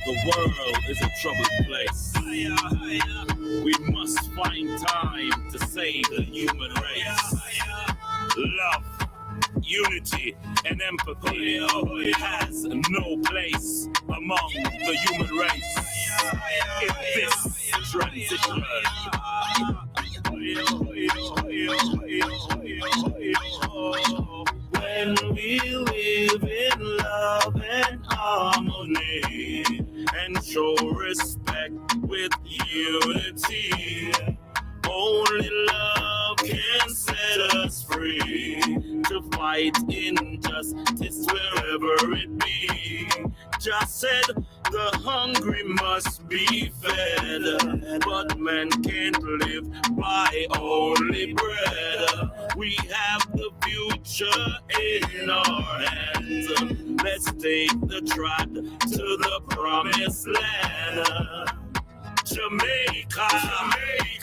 The world is a troubled place. We must find time to save the human race. Love, unity, and empathy has no place among the human race in this transition. When we live in love and harmony and show respect with unity, only love can set us free to fight injustice wherever it be. Just said the hungry must be fed, but men can't live by only bread. We have the future in our hands. Let's take the trot to the promised land. Jamaica,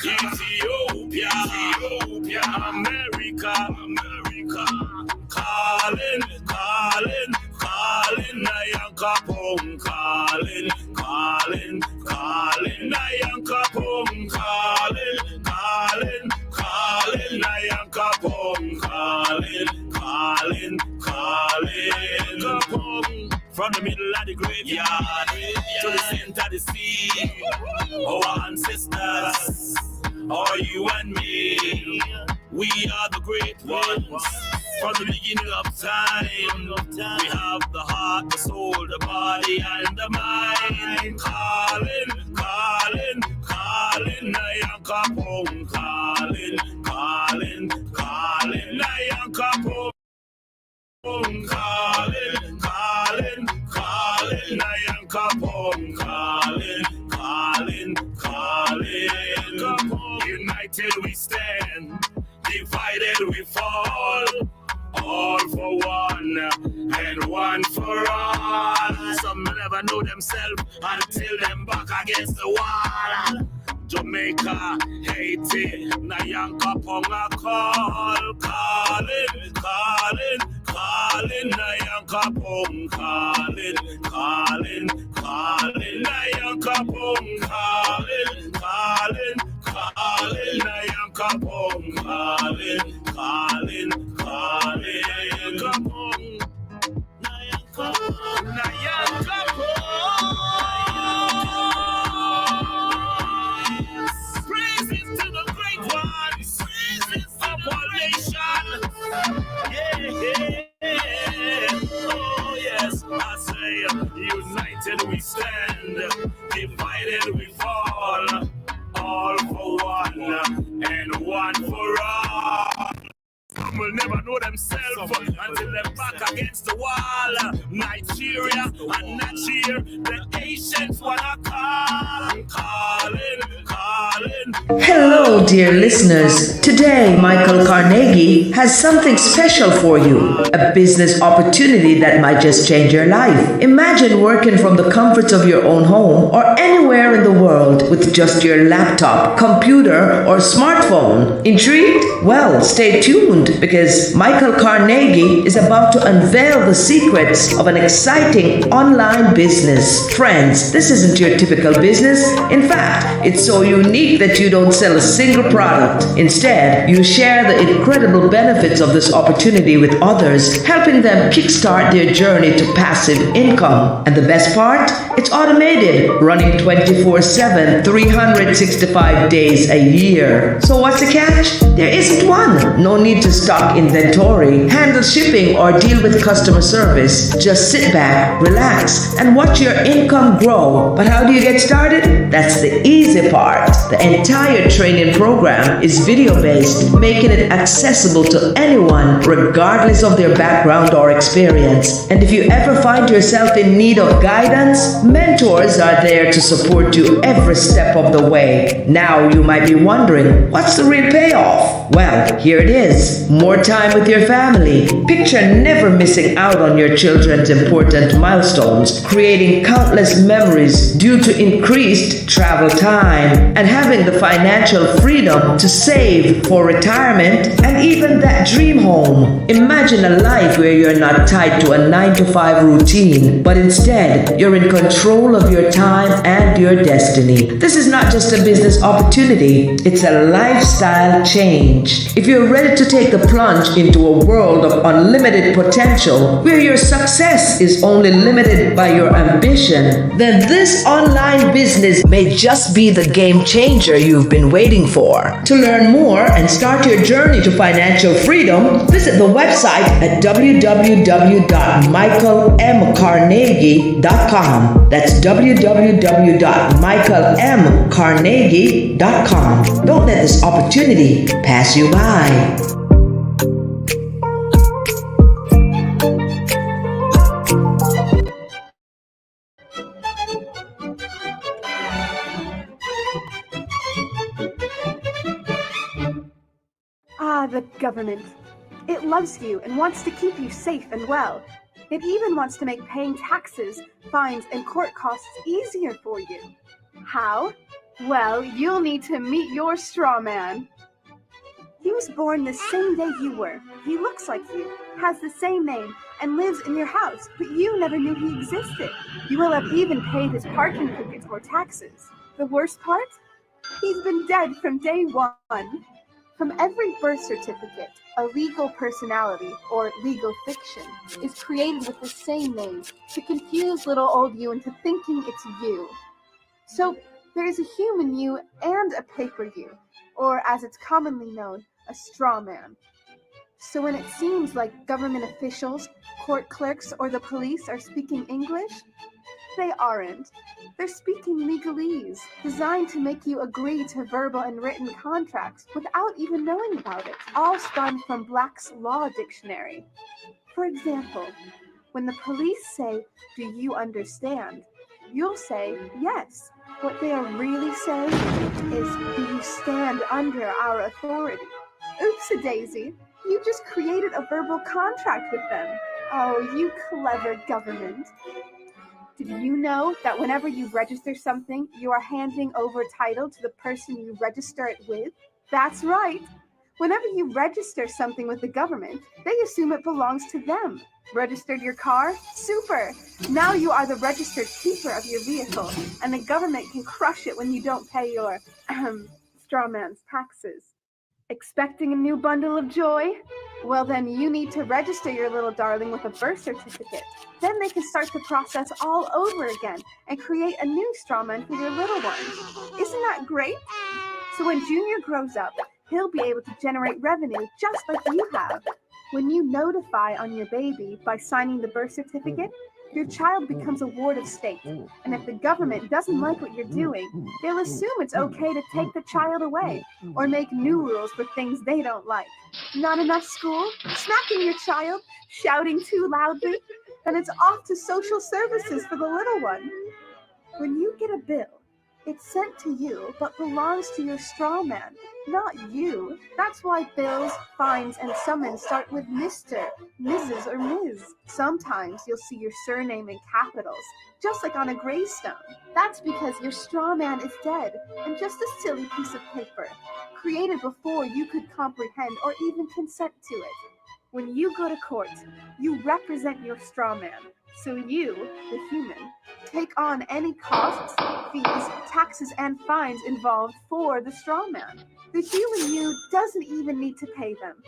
Ethiopia, America, calling, Nyankopong, calling, Nyankopong, calling, Nyankopong, calling, from the middle of the graveyard to the center of the sea. Our ancestors, are you and me, we are the great ones. From the beginning of time, we have the heart, the soul, the body, and the mind. Calling, Nyankopong, calling, Nyankopong, calling, Nyankopong, calling. United we stand, divided we fall. All for one and one for all. Some never know themselves until them back against the wall. Jamaica, Haiti, Nyankopong a call, calling, Nyankopong, calling, Nyankopong, calling, Nyankopong, calling, Praises to the great ones, praises of our nation. Yeah. Oh yes, I say, united we stand, divided we fall. All for one and one for all. Some will never know themselves until they're back against the wall. Nigeria and Nigeria, the Asians wanna calling. Hello, dear listeners. Today, Michael Carnegie has something special for you. A business opportunity that might just change your life. Imagine working from the comforts of your own home or anywhere in the world with just your laptop, computer, or smartphone. Intrigued? Well, stay tuned because Michael Carnegie is about to unveil the secrets of an exciting online business. Friends, this isn't your typical business. In fact, it's so unique that you don't sell a single product. Instead, you share the incredible benefits of this opportunity with others, helping them kickstart their journey to passive income. And the best part? It's automated, running 24/7, 365 days a year. So what's the catch? There isn't one. No need to stock inventory, handle shipping, or deal with customer service. Just sit back, relax, and watch your income grow. But how do you get started? That's the easy part. The entire training program is video-based, making it accessible to anyone, regardless of their background or experience. And if you ever find yourself in need of guidance, mentors are there to support you every step of the way. Now you might be wondering, what's the real payoff? Well, here it is. More time with your family. Picture never missing out on your children's important milestones, creating countless memories due to increased travel time, and having the financial freedom freedom to save for retirement and even that dream home. Imagine a life where you're not tied to a 9 to 5 routine, but instead you're in control of your time and your destiny. This is not just a business opportunity, it's a lifestyle change. If you're ready to take the plunge into a world of unlimited potential, where your success is only limited by your ambition, then this online business may just be the game changer you've been waiting for. To learn more and start your journey to financial freedom, visit the website at www.michaelmcarnegie.com. That's www.michaelmcarnegie.com. Don't let this opportunity pass you by. Ah, the government. It loves you and wants to keep you safe and well. It even wants to make paying taxes, fines, and court costs easier for you. How? Well, you'll need to meet your straw man. He was born the same day you were. He looks like you, has the same name, and lives in your house, but you never knew he existed. You will have even paid his parking tickets or taxes. The worst part? He's been dead from day one. From every birth certificate, a legal personality, or legal fiction, is created with the same name to confuse little old you into thinking it's you. So there's a human you and a paper you, or as it's commonly known, a straw man. So when it seems like government officials, court clerks, or the police are speaking English, they aren't. They're speaking legalese, designed to make you agree to verbal and written contracts without even knowing about it, all spun from Black's Law Dictionary. For example, when the police say, "Do you understand?" you'll say, "Yes." What they are really saying is, "Do you stand under our authority?" Oops-a-daisy, you just created a verbal contract with them. Oh, you clever government. Did you know that whenever you register something, you are handing over title to the person you register it with? That's right. Whenever you register something with the government, they assume it belongs to them. Registered your car? Super! Now you are the registered keeper of your vehicle, and the government can crush it when you don't pay your, straw man's taxes. Expecting a new bundle of joy? Well, then you need to register your little darling with a birth certificate. Then they can start the process all over again and create a new straw man for your little one. Isn't that great? So when Junior grows up, he'll be able to generate revenue just like you have. When you notify on your baby by signing the birth certificate, your child becomes a ward of state. And if the government doesn't like what you're doing, they'll assume it's okay to take the child away or make new rules for things they don't like. Not enough school? Smacking your child? Shouting too loudly? Then it's off to social services for the little one. When you get a bill, it's sent to you but belongs to your straw man, not you. That's why bills, fines, and summons start with Mr., Mrs., or Ms. Sometimes you'll see your surname in capitals, just like on a gravestone. That's because your straw man is dead and just a silly piece of paper, created before you could comprehend or even consent to it. When you go to court, you represent your straw man. So you, the human, take on any costs, fees, taxes, and fines involved for the straw man. The human you doesn't even need to pay them.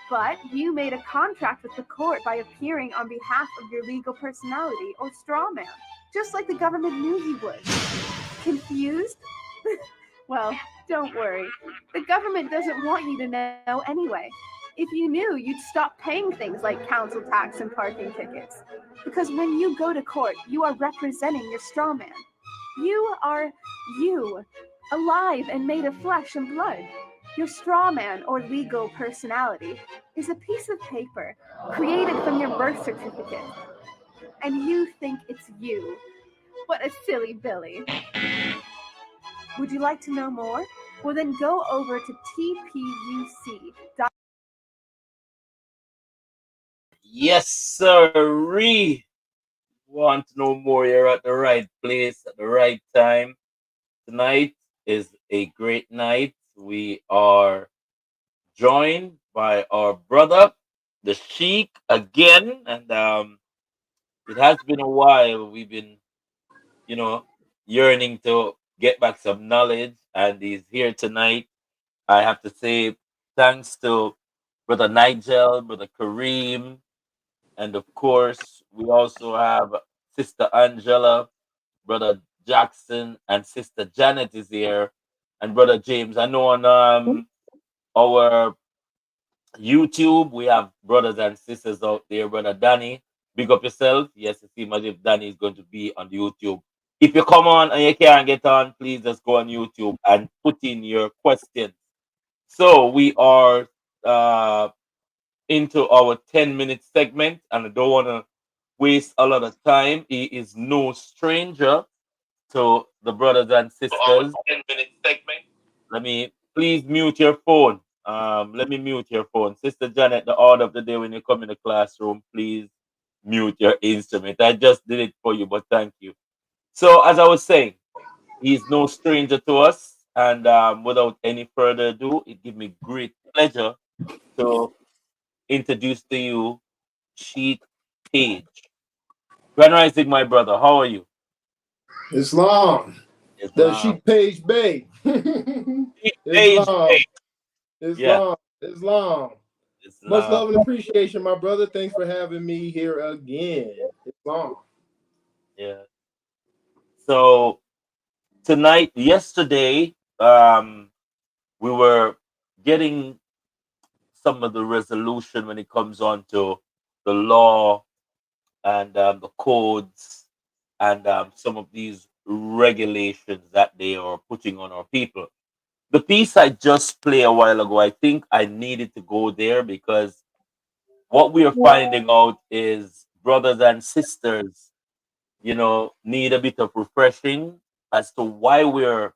But you made a contract with the court by appearing on behalf of your legal personality or straw man, just like the government knew you would. Confused? Well, don't worry. The government doesn't want you to know anyway. If you knew, you'd stop paying things like council tax and parking tickets. Because when you go to court, you are representing your straw man. You are you, alive and made of flesh and blood. Your straw man or legal personality is a piece of paper created from your birth certificate. And you think it's you. What a silly Billy. Would you like to know more? Well, then go over to tpuc.com. Yes, sir. Want to know more? You're at the right place at the right time. Tonight is a great night. we are joined by our brother, the Sheik, again. And it has been a while. We've been, you know, yearning to get back some knowledge, and he's here tonight. I have to say thanks to Brother Nigel, Brother Kareem, and of course, we also have Sister Angela, Brother Jackson, and Sister Janet is here, and Brother James. I know on our YouTube we have brothers and sisters out there. Brother Danny, big up yourself. Yes, it seems as if Danny is going to be on the YouTube. If you come on and you can't get on, please just go on YouTube and put in your questions. So we are uh, into our 10-minute segment, and I don't want to waste a lot of time. He is no stranger to the brothers and sisters. 10-minute segment. Let me please mute your phone. Let me mute your phone. Sister Janet, the order of the day when you come in the classroom, please mute your instrument. I just did it for you, but thank you. So, as I was saying, he's no stranger to us. And without any further ado, it gives me great pleasure to introduce to you Sheik Page. Grand Rising, my brother. How are you? Islam. The Islam. Sheikh Page Bay. Sheik Page. Islam. Yeah, Islam. Islam. Much Islam. love and appreciation, my brother. Thanks for having me here again. Islam. Yeah. So yesterday, we were getting some of the resolution when it comes on to the law and the codes and some of these regulations that they are putting on our people. The piece I just played a while ago, I think I needed to go there because what we are finding out is brothers and sisters, need a bit of refreshing as to why we're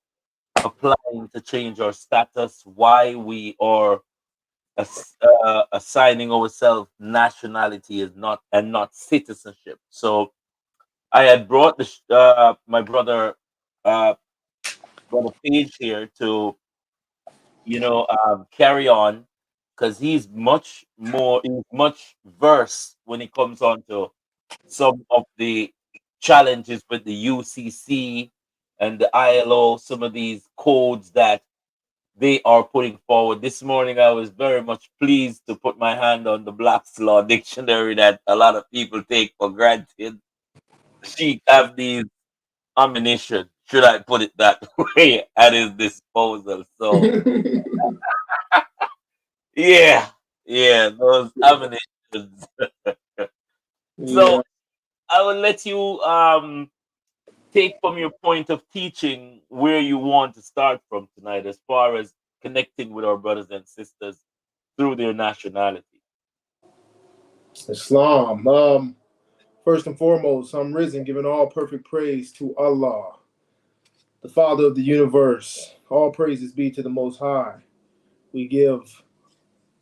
applying to change our status, why we are assigning ourselves nationality is not and not citizenship. So I had brought my uh, brother Page here to carry on because he's much versed when it comes on to some of the challenges with the UCC and the ILO, some of these codes that they are putting forward. This morning, I was very much pleased to put my hand on the Black's Law Dictionary that a lot of people take for granted. She have these ammunition, should I put it that way, at his disposal. So, yeah, yeah, those ammunitions. So, Yeah. I will let you take from your point of teaching where you want to start from tonight as far as connecting with our brothers and sisters through their nationality. Islam. First and foremost, I'm risen, giving all perfect praise to Allah, the Father of the universe. All praises be to the Most High. We give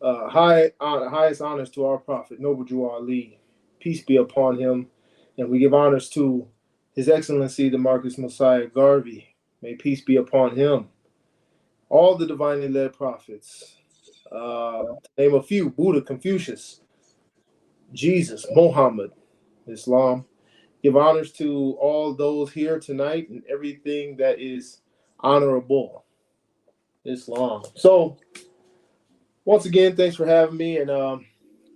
highest honors to our Prophet, Noble Drew Ali. Peace be upon him. And we give honors to His Excellency, the Marcus Messiah Garvey. May peace be upon him. All the divinely led prophets. To name a few: Buddha, Confucius, Jesus, Muhammad, Islam. Give honors to all those here tonight and everything that is honorable. Islam. So, once again, thanks for having me. And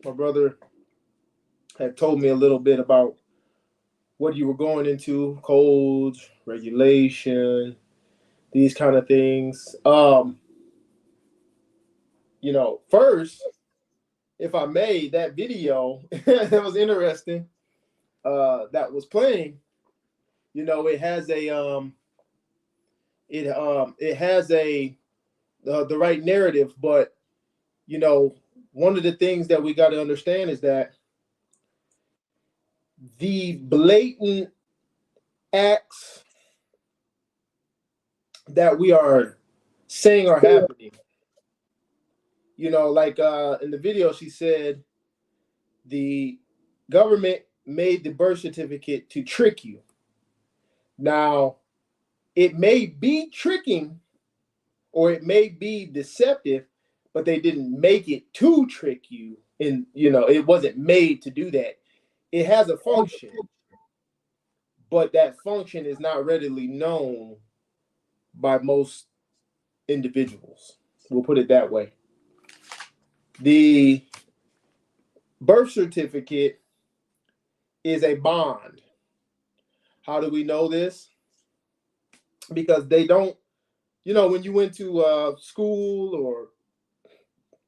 my brother had told me a little bit about what you were going into, codes, regulation, these kind of things. First, if I may, that video that was interesting, that was playing, it has the right narrative, but one of the things that we got to understand is that the blatant acts that we are saying are happening. Like in the video, she said the government made the birth certificate to trick you. Now, it may be tricking, or it may be deceptive, but they didn't make it to trick you. And, it wasn't made to do that. It has a function, but that function is not readily known by most individuals. We'll put it that way. The birth certificate is a bond. How do we know this? Because they don't, when you went to school or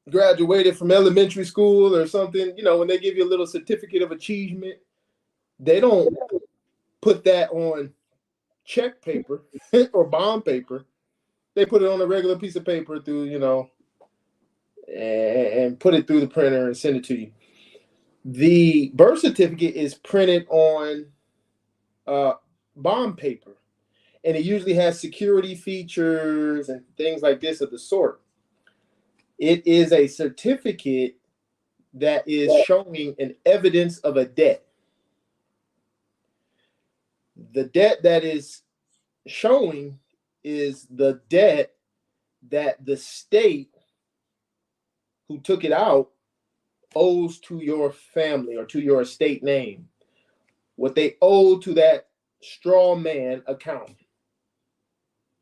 graduated from elementary school or something, when they give you a little certificate of achievement, they don't put that on check paper or bond paper. They put it on a regular piece of paper through, and put it through the printer and send it to you. The birth certificate is printed on bond paper, and it usually has security features and things like this of the sort. It is a certificate that is showing an evidence of a debt. The debt that is showing is the debt that the state who took it out owes to your family or to your estate name, what they owe to that straw man account.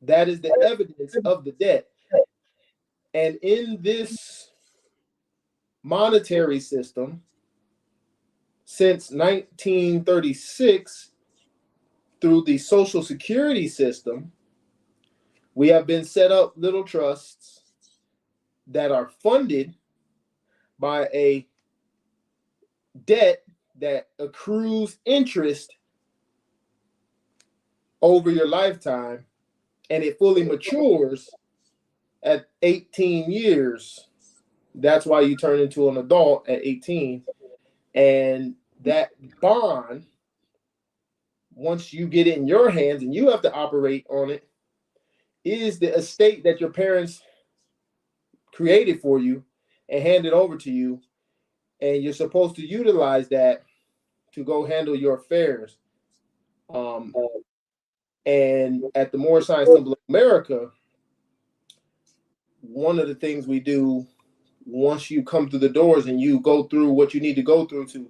That is the evidence of the debt. And in this monetary system, since 1936, through the Social Security system, we have been set up little trusts that are funded by a debt that accrues interest over your lifetime, and it fully matures at 18 years. That's why you turn into an adult at 18. And that bond, once you get it in your hands and you have to operate on it, is the estate that your parents created for you and handed over to you. And you're supposed to utilize that to go handle your affairs. And at the Moore Science Temple of America, one of the things we do once you come through the doors and you go through what you need to go through to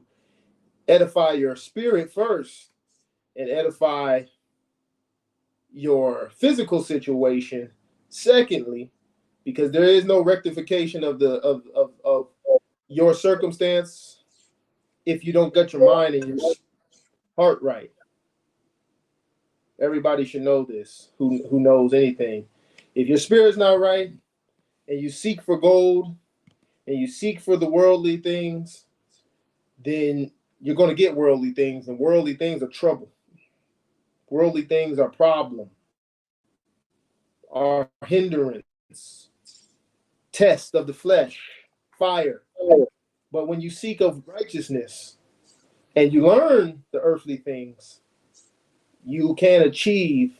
edify your spirit first and edify your physical situation secondly, because there is no rectification of your circumstance if you don't get your mind and your heart right. Everybody should know this, who knows anything. If your spirit's not right and you seek for gold and you seek for the worldly things, then you're going to get worldly things, and worldly things are trouble. Worldly things are problem, are hindrance, test of the flesh, fire. But when you seek of righteousness and you learn the earthly things, you can achieve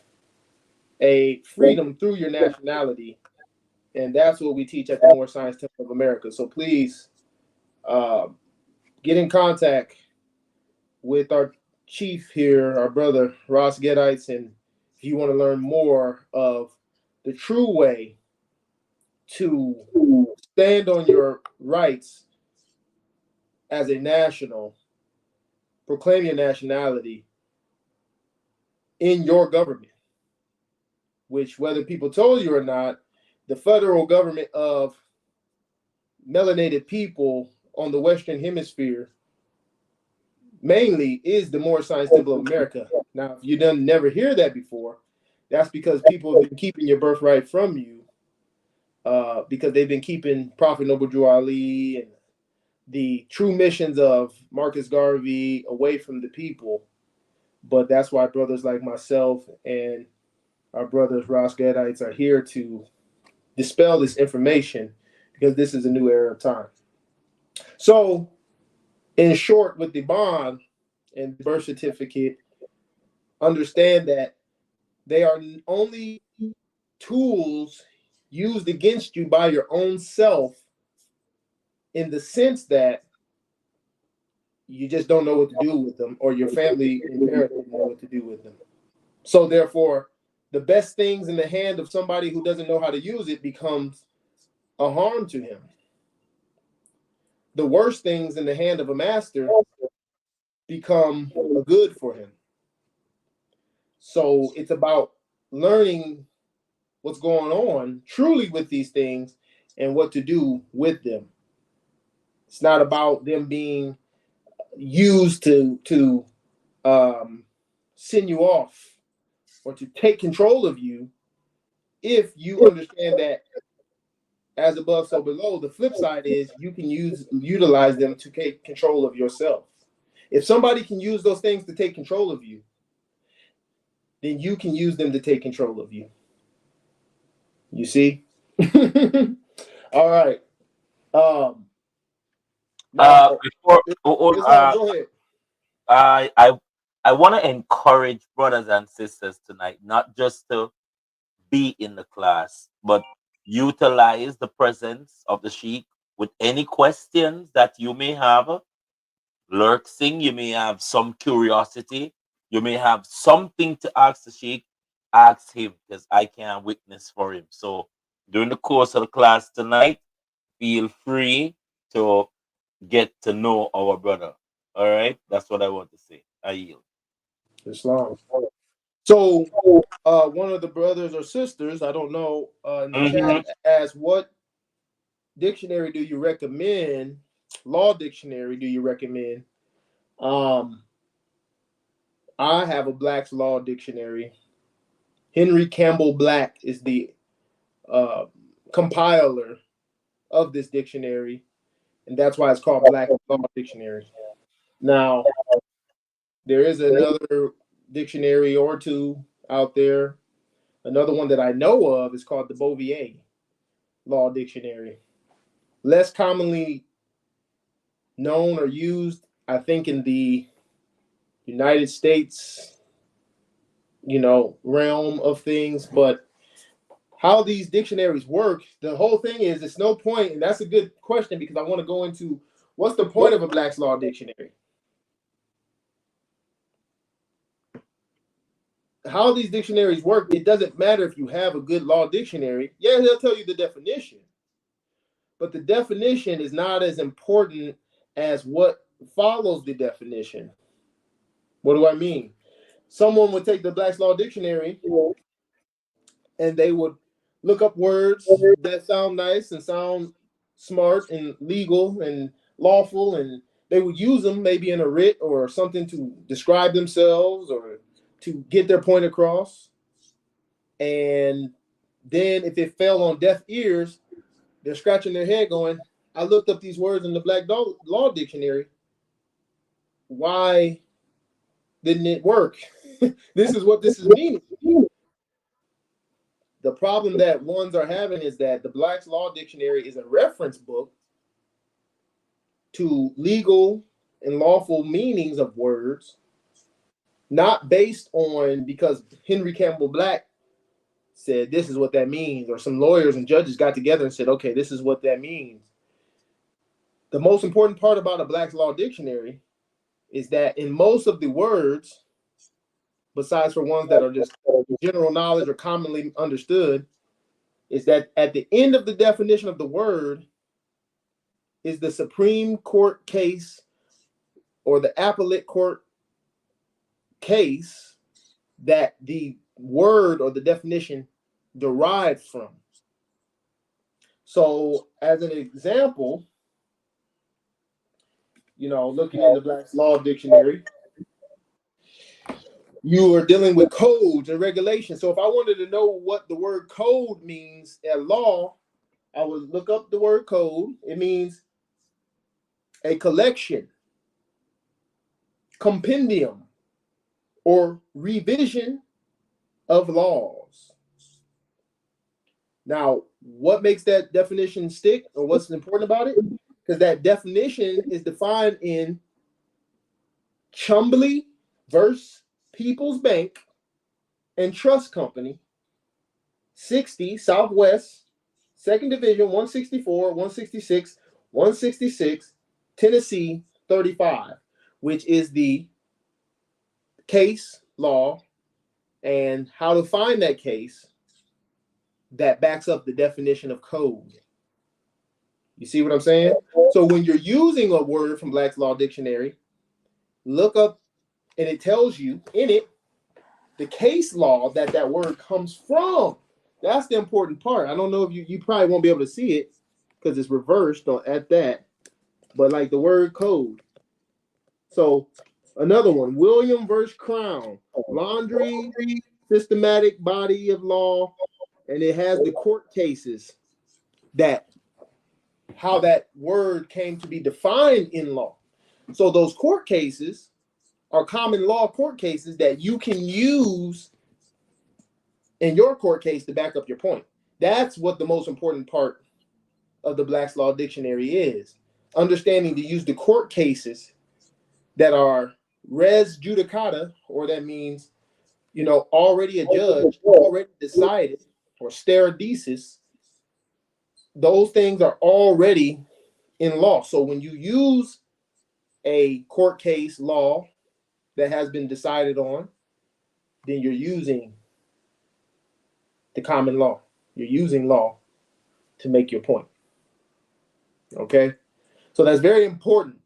a freedom through your nationality. And that's what we teach at the Moore Science Temple of America. So please get in contact with our chief here, our brother Ross Gedites, and if you want to learn more of the true way to stand on your rights as a national, proclaim your nationality in your government, which, whether people told you or not, the federal government of melanated people on the Western Hemisphere mainly is the Moore Science Temple of America. Now, if you done never hear that before, that's because people have been keeping your birthright from you, because they've been keeping Prophet Noble Drew Ali and the true missions of Marcus Garvey away from the people. But that's why brothers like myself and our brothers Ross Gadites are here to dispel this information, because this is a new era of time. So, in short, with the bond and the birth certificate, understand that they are only tools used against you by your own self, in the sense that you just don't know what to do with them, or your family and parents don't know what to do with them. So therefore, the best things in the hand of somebody who doesn't know how to use it becomes a harm to him. The worst things in the hand of a master become a good for him. So it's about learning what's going on truly with these things and what to do with them. It's not about them being used to send you off or to take control of you. If you understand that as above, so below, the flip side is you can utilize them to take control of yourself. If somebody can use those things to take control of you, then you can use them to take control of you. You see? All right. Now, Before go ahead. I want to encourage brothers and sisters tonight, not just to be in the class, but utilize the presence of the sheik with any questions that you may have. Lurking, you may have some curiosity, you may have something to ask the sheik, ask him because I can witness for him. So during the course of the class tonight, feel free to get to know our brother. All right, that's what I want to say. I yield. Islam. So, one of the brothers or sisters, I don't know, in the chat asked, what dictionary do you recommend? Law dictionary do you recommend? I have a Black's Law Dictionary. Henry Campbell Black is the compiler of this dictionary, and that's why it's called Black Law Dictionary. Now, there is another dictionary or two out there. Another one that I know of is called the Bouvier Law Dictionary. Less commonly known or used, I think, in the United States, realm of things. But how these dictionaries work, the whole thing is, it's no point, and that's a good question because I want to go into what's the point of a Black's Law Dictionary? How these dictionaries work, it doesn't matter if you have a good law dictionary. Yeah, they'll tell you the definition, but the definition is not as important as what follows the definition. What do I mean? Someone would take the Black's Law Dictionary and they would look up words that sound nice and sound smart and legal and lawful, and they would use them maybe in a writ or something to describe themselves or to get their point across. And then if it fell on deaf ears, they're scratching their head going, I looked up these words in the Black Law Dictionary. Why didn't it work? This is what this is meaning. The problem that ones are having is that the Black's Law Dictionary is a reference book to legal and lawful meanings of words, not based on because Henry Campbell Black said this is what that means, or some lawyers and judges got together and said, okay, this is what that means. The most important part about a Black's Law Dictionary is that in most of the words, besides for ones that are just general knowledge or commonly understood, is that at the end of the definition of the word is the Supreme Court case or the appellate court case that the word or the definition derived from. So as an example, looking in the Black's Law Dictionary, you are dealing with codes and regulations. So if I wanted to know what the word code means at law, I would look up the word code. It means a collection, compendium, or revision of laws. Now, what makes that definition stick, or what's important about it? Because that definition is defined in Chumbley versus People's Bank and Trust Company, 60 Southwest, 2nd Division, 164, 166, 166, Tennessee 35, which is the case law and how to find that case that backs up the definition of code. You see what I'm saying? So when you're using a word from Black's Law Dictionary, look up, and it tells you in it the case law that that word comes from. That's the important part. I don't know if you probably won't be able to see it because it's reversed at that, but like the word code. So another one, William versus Crown, laundry, systematic body of law, and it has the court cases that how that word came to be defined in law. So those court cases are common law court cases that you can use in your court case to back up your point. That's what the most important part of the Black's Law Dictionary is. Understanding to use the court cases that are res judicata, or that means, already a judge, already decided, or stare decisis. Those things are already in law. So when you use a court case law that has been decided on, then you're using the common law. You're using law to make your point. Okay? So that's very important.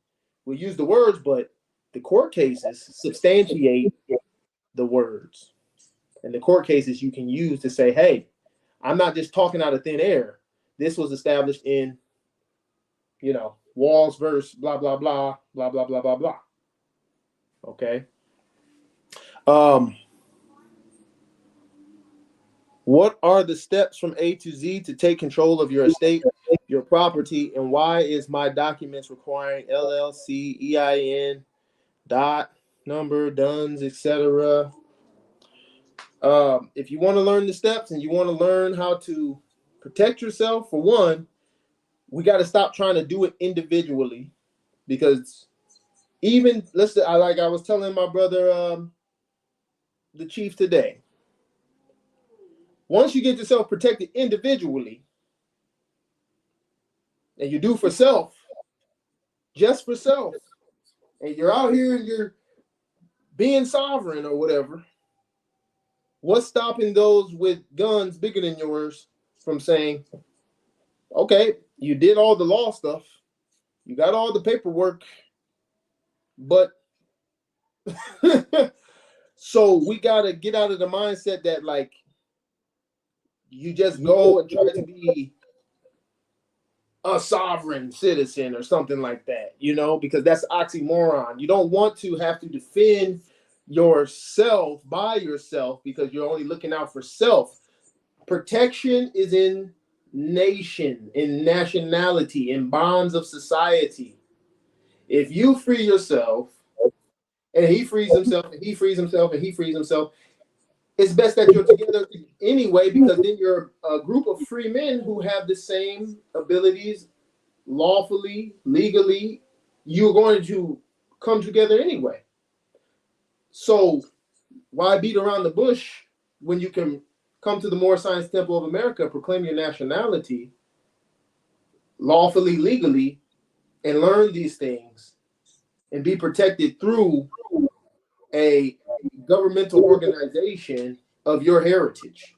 We use the words, but the court cases substantiate the words. And the court cases you can use to say, hey, I'm not just talking out of thin air. This was established in, Walls versus blah, blah, blah, blah, blah, blah, blah, blah. Okay? What are the steps from A to Z to take control of your estate, your property, and why is my documents requiring LLC, EIN, dot, number, DUNS, etc.? If you want to learn the steps and you want to learn how to protect yourself, for one, we got to stop trying to do it individually, because even I was telling my brother, the chief today, once you get yourself protected individually and you do for self, just for self, and you're out here and you're being sovereign or whatever, what's stopping those with guns bigger than yours from saying, okay, you did all the law stuff, you got all the paperwork, but so we got to get out of the mindset that like you just go and try to be a sovereign citizen or something like that, because that's oxymoron. You don't want to have to defend yourself by yourself because you're only looking out for self. Protection is in nation, in nationality, in bonds of society. If you free yourself and he frees himself and he frees himself and he frees himself, it's best that you're together anyway, because then you're a group of free men who have the same abilities lawfully, legally. You're going to come together anyway. So why beat around the bush when you can come to the Moore Science Temple of America, proclaim your nationality lawfully, legally, and learn these things and be protected through a governmental organization of your heritage.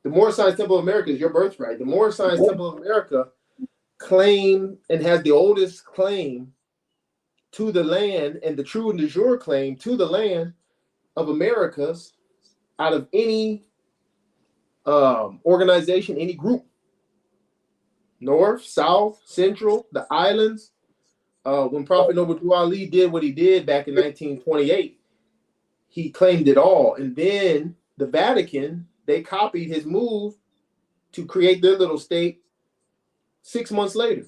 The Moore Science Temple of America is your birthright. The Moore Science Temple of America claim and has the oldest claim to the land and the true and de jure claim to the land of Americas out of any organization, any group. North, South, Central, the islands. When Prophet Noble Ali did what he did back in 1928, he claimed it all. And then the Vatican, they copied his move to create their little state 6 months later.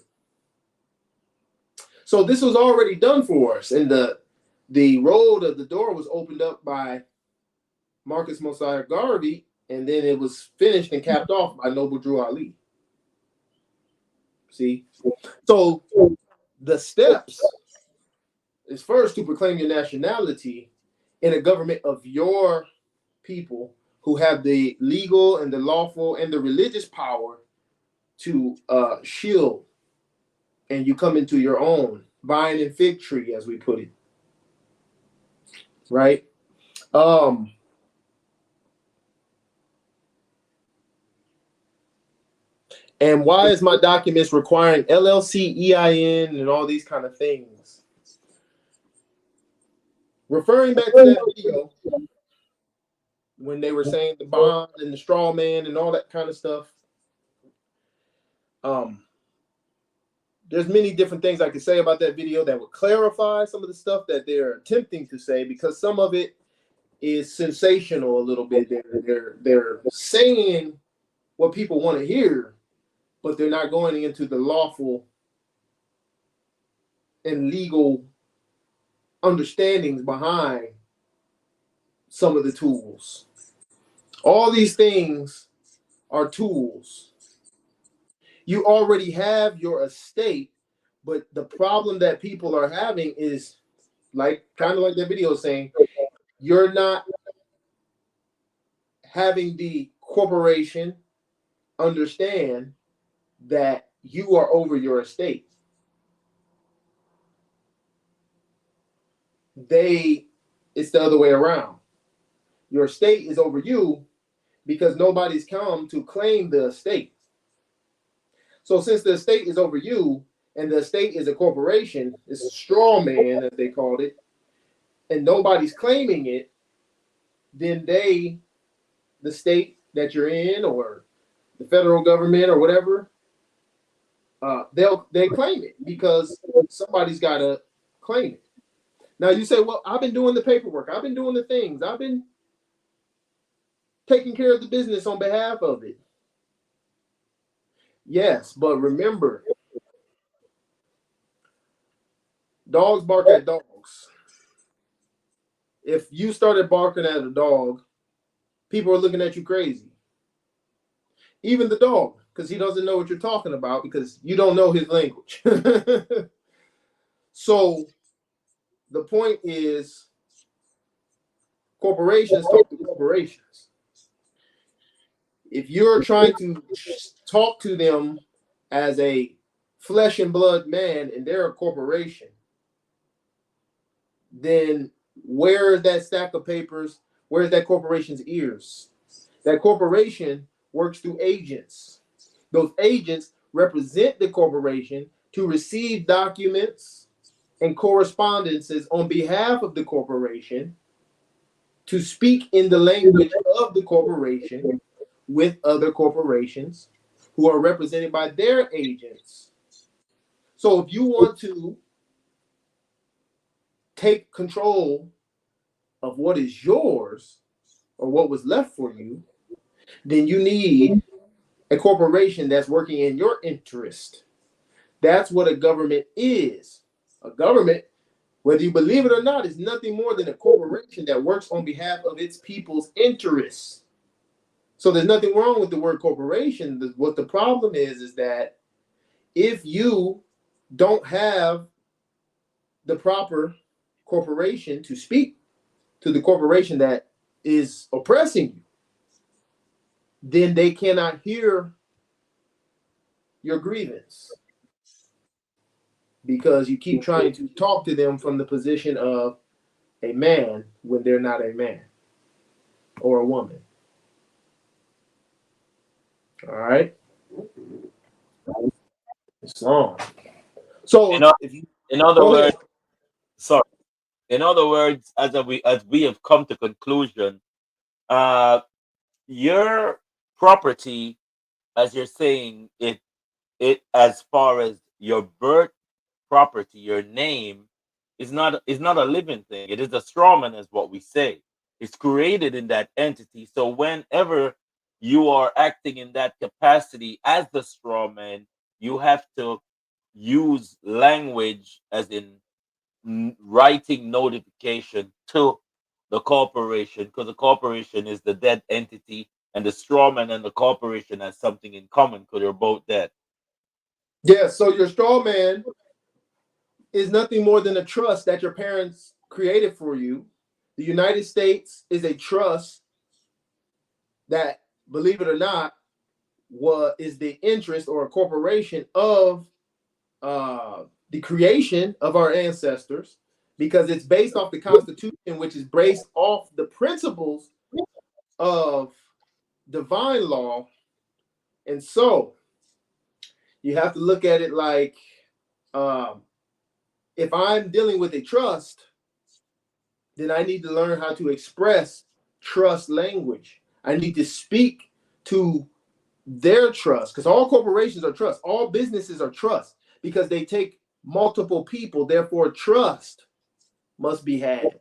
So this was already done for us. And the road of the door was opened up by Marcus Mosiah Garvey, and then it was finished and capped off by Noble Drew Ali. See? So the steps is first to proclaim your nationality in a government of your people who have the legal and the lawful and the religious power to shield, and you come into your own vine and fig tree, as we put it. Right? And why is my documents requiring LLC, EIN, and all these kind of things? Referring back to that video, when they were saying the bond and the straw man and all that kind of stuff, there's many different things I could say about that video that would clarify some of the stuff that they're attempting to say, because some of it is sensational a little bit. They're saying what people want to hear, but they're not going into the lawful and legal understandings behind some of the tools. All these things are tools. You already have your estate, but the problem that people are having is, like, kind of like that video saying, you're not having the corporation understand that you are over your estate. It's the other way around. Your estate is over you because nobody's come to claim the estate. So since the estate is over you and the estate is a corporation, it's a straw man, as they called it, and nobody's claiming it, then the state that you're in or the federal government or whatever, they claim it because somebody's got to claim it. Now you say, well, I've been doing the paperwork. I've been doing the things. I've been taking care of the business on behalf of it. Yes, but remember, dogs bark at dogs. If you started barking at a dog, people are looking at you crazy. Even the dog, because he doesn't know what you're talking about because you don't know his language. So the point is, corporations talk to corporations. If you're trying to talk to them as a flesh and blood man and they're a corporation, then where is that stack of papers? Where's that corporation's ears? That corporation works through agents. Those agents represent the corporation to receive documents and correspondences on behalf of the corporation, to speak in the language of the corporation with other corporations who are represented by their agents. So if you want to take control of what is yours or what was left for you, then you need a corporation that's working in your interest. That's what a government is. A government, whether you believe it or not, is nothing more than a corporation that works on behalf of its people's interests. So there's nothing wrong with the word corporation. What the problem is that if you don't have the proper corporation to speak to the corporation that is oppressing you, then they cannot hear your grievance, because you keep trying to talk to them from the position of a man when they're not a man or a woman. All right. It's long. So in other words, sorry. In other words, as we have come to conclusion, your property, as you're saying, it as far as your birth property, your name is not a living thing. It is a strawman, is what we say. It's created in that entity. So whenever you are acting in that capacity as the strawman, you have to use language as in writing notification to the corporation, because the corporation is the dead entity and the strawman and the corporation has something in common because they're both dead. Yeah, so your straw man is nothing more than a trust that your parents created for you. The United States is a trust that, believe it or not, is the interest or a corporation of the creation of our ancestors, because it's based off the Constitution, which is based off the principles of divine law. And so You have to look at it like, if I'm dealing with a trust, then I need to learn how to express trust language. I need to speak to their trust, because all corporations are trust. All businesses are trust because they take multiple people. Therefore, trust must be had.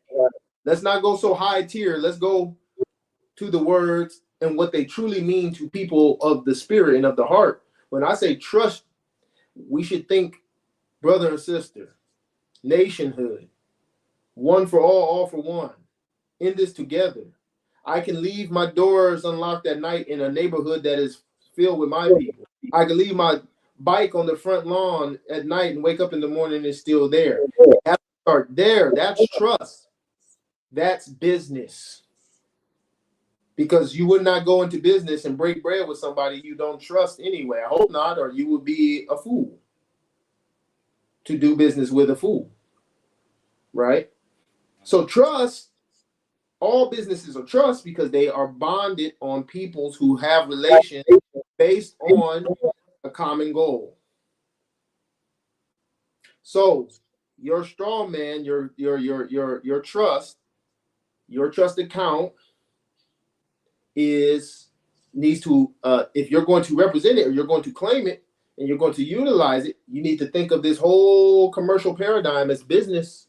Let's not go so high tier. Let's go to the words and what they truly mean to people of the spirit and of the heart. When I say trust, we should think brother and sister, nationhood, one for all for one, in this together. I can leave my doors unlocked at night in a neighborhood that is filled with my people. I can leave my bike on the front lawn at night and wake up in the morning and it's still there. It has to start there. That's trust. That's business. Because you would not go into business and break bread with somebody you don't trust anyway. I hope not, or you would be a fool to do business with a fool. Right? So trust, all businesses are trust because they are bonded on peoples who have relations based on a common goal. So your straw man, your trust, your trust account needs to, if you're going to represent it or you're going to claim it and you're going to utilize it, you need to think of this whole commercial paradigm as business.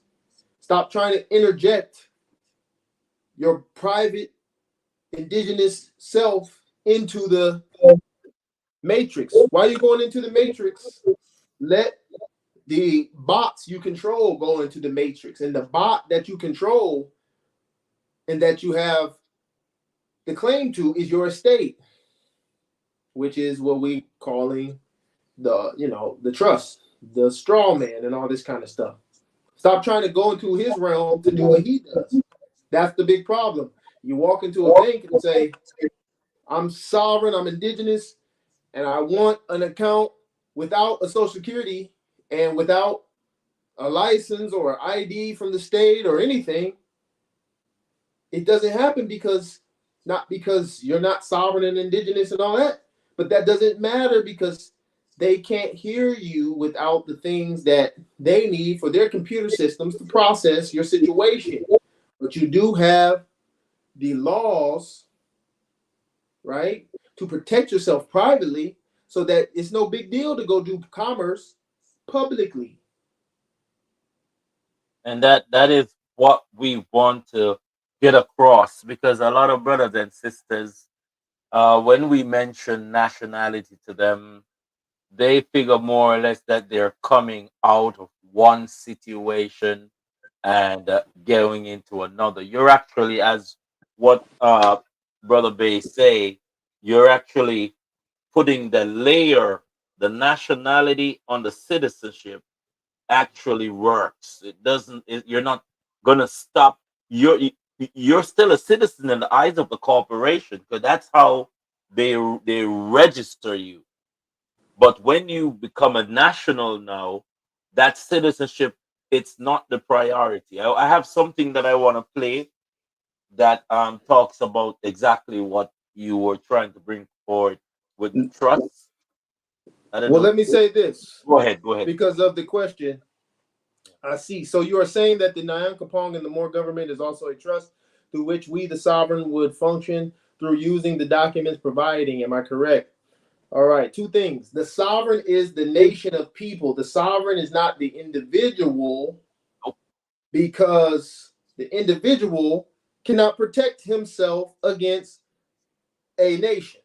Stop trying to interject your private indigenous self into the matrix. Why are you going into the matrix? Let the bots you control go into the matrix, and the bot that you control and that you have the claim to is your estate, which is what we calling the trust, the straw man, and all this kind of stuff. Stop trying to go into his realm to do what he does. That's the big problem. You walk into a bank and say, I'm sovereign, I'm indigenous, and I want an account without a social security and without a license or ID from the state or anything. It doesn't happen not because you're not sovereign and indigenous and all that, but that doesn't matter because they can't hear you without the things that they need for their computer systems to process your situation. But you do have the laws, right, to protect yourself privately so that it's no big deal to go do commerce publicly. And that is what we want to get across, because a lot of brothers and sisters, when we mention nationality to them, they figure more or less that they're coming out of one situation and going into another. You're actually, as what Brother Bay say, you're actually putting the nationality on the citizenship actually works. It doesn't. You're not gonna stop. You're still a citizen in the eyes of the corporation because that's how they register you. But when you become a national now, that citizenship, it's not the priority. I have something that I want to play that talks about exactly what you were trying to bring forward with the trust. I don't Well, know. let me say this Go ahead. Go ahead. because of the question. I see. So you are saying that the Nyankopong and the More government is also a trust through which we, the sovereign, would function through using the documents providing. Am I correct? All right. Two things. The sovereign is the nation of people. The sovereign is not the individual because the individual cannot protect himself against a nation.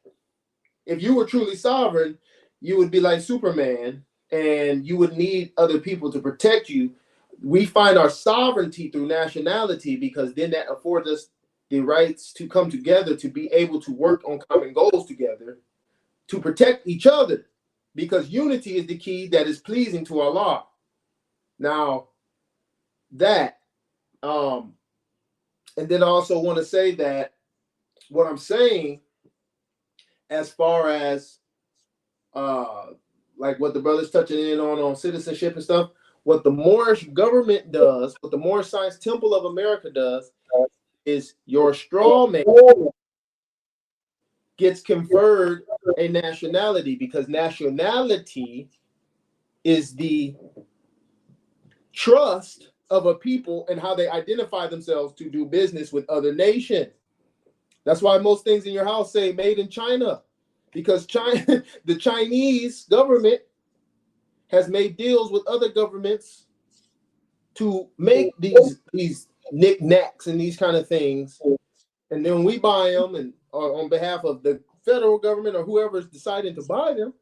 If you were truly sovereign, you would be like Superman and you would need other people to protect you. We find our sovereignty through nationality because then that affords us the rights to come together to be able to work on common goals together to protect each other, because unity is the key that is pleasing to Allah. Now that and then I also want to say that what I'm saying as far as like what the brothers touching in on citizenship and stuff, what the Moorish government does, what the Moorish Science Temple of America does, is your straw man gets conferred a nationality, because nationality is the trust of a people and how they identify themselves to do business with other nations. That's why most things in your house say made in China, because China, the Chinese government has made deals with other governments to make these knickknacks and these kind of things, and then we buy them, and or on behalf of the federal government or whoever is deciding to buy them,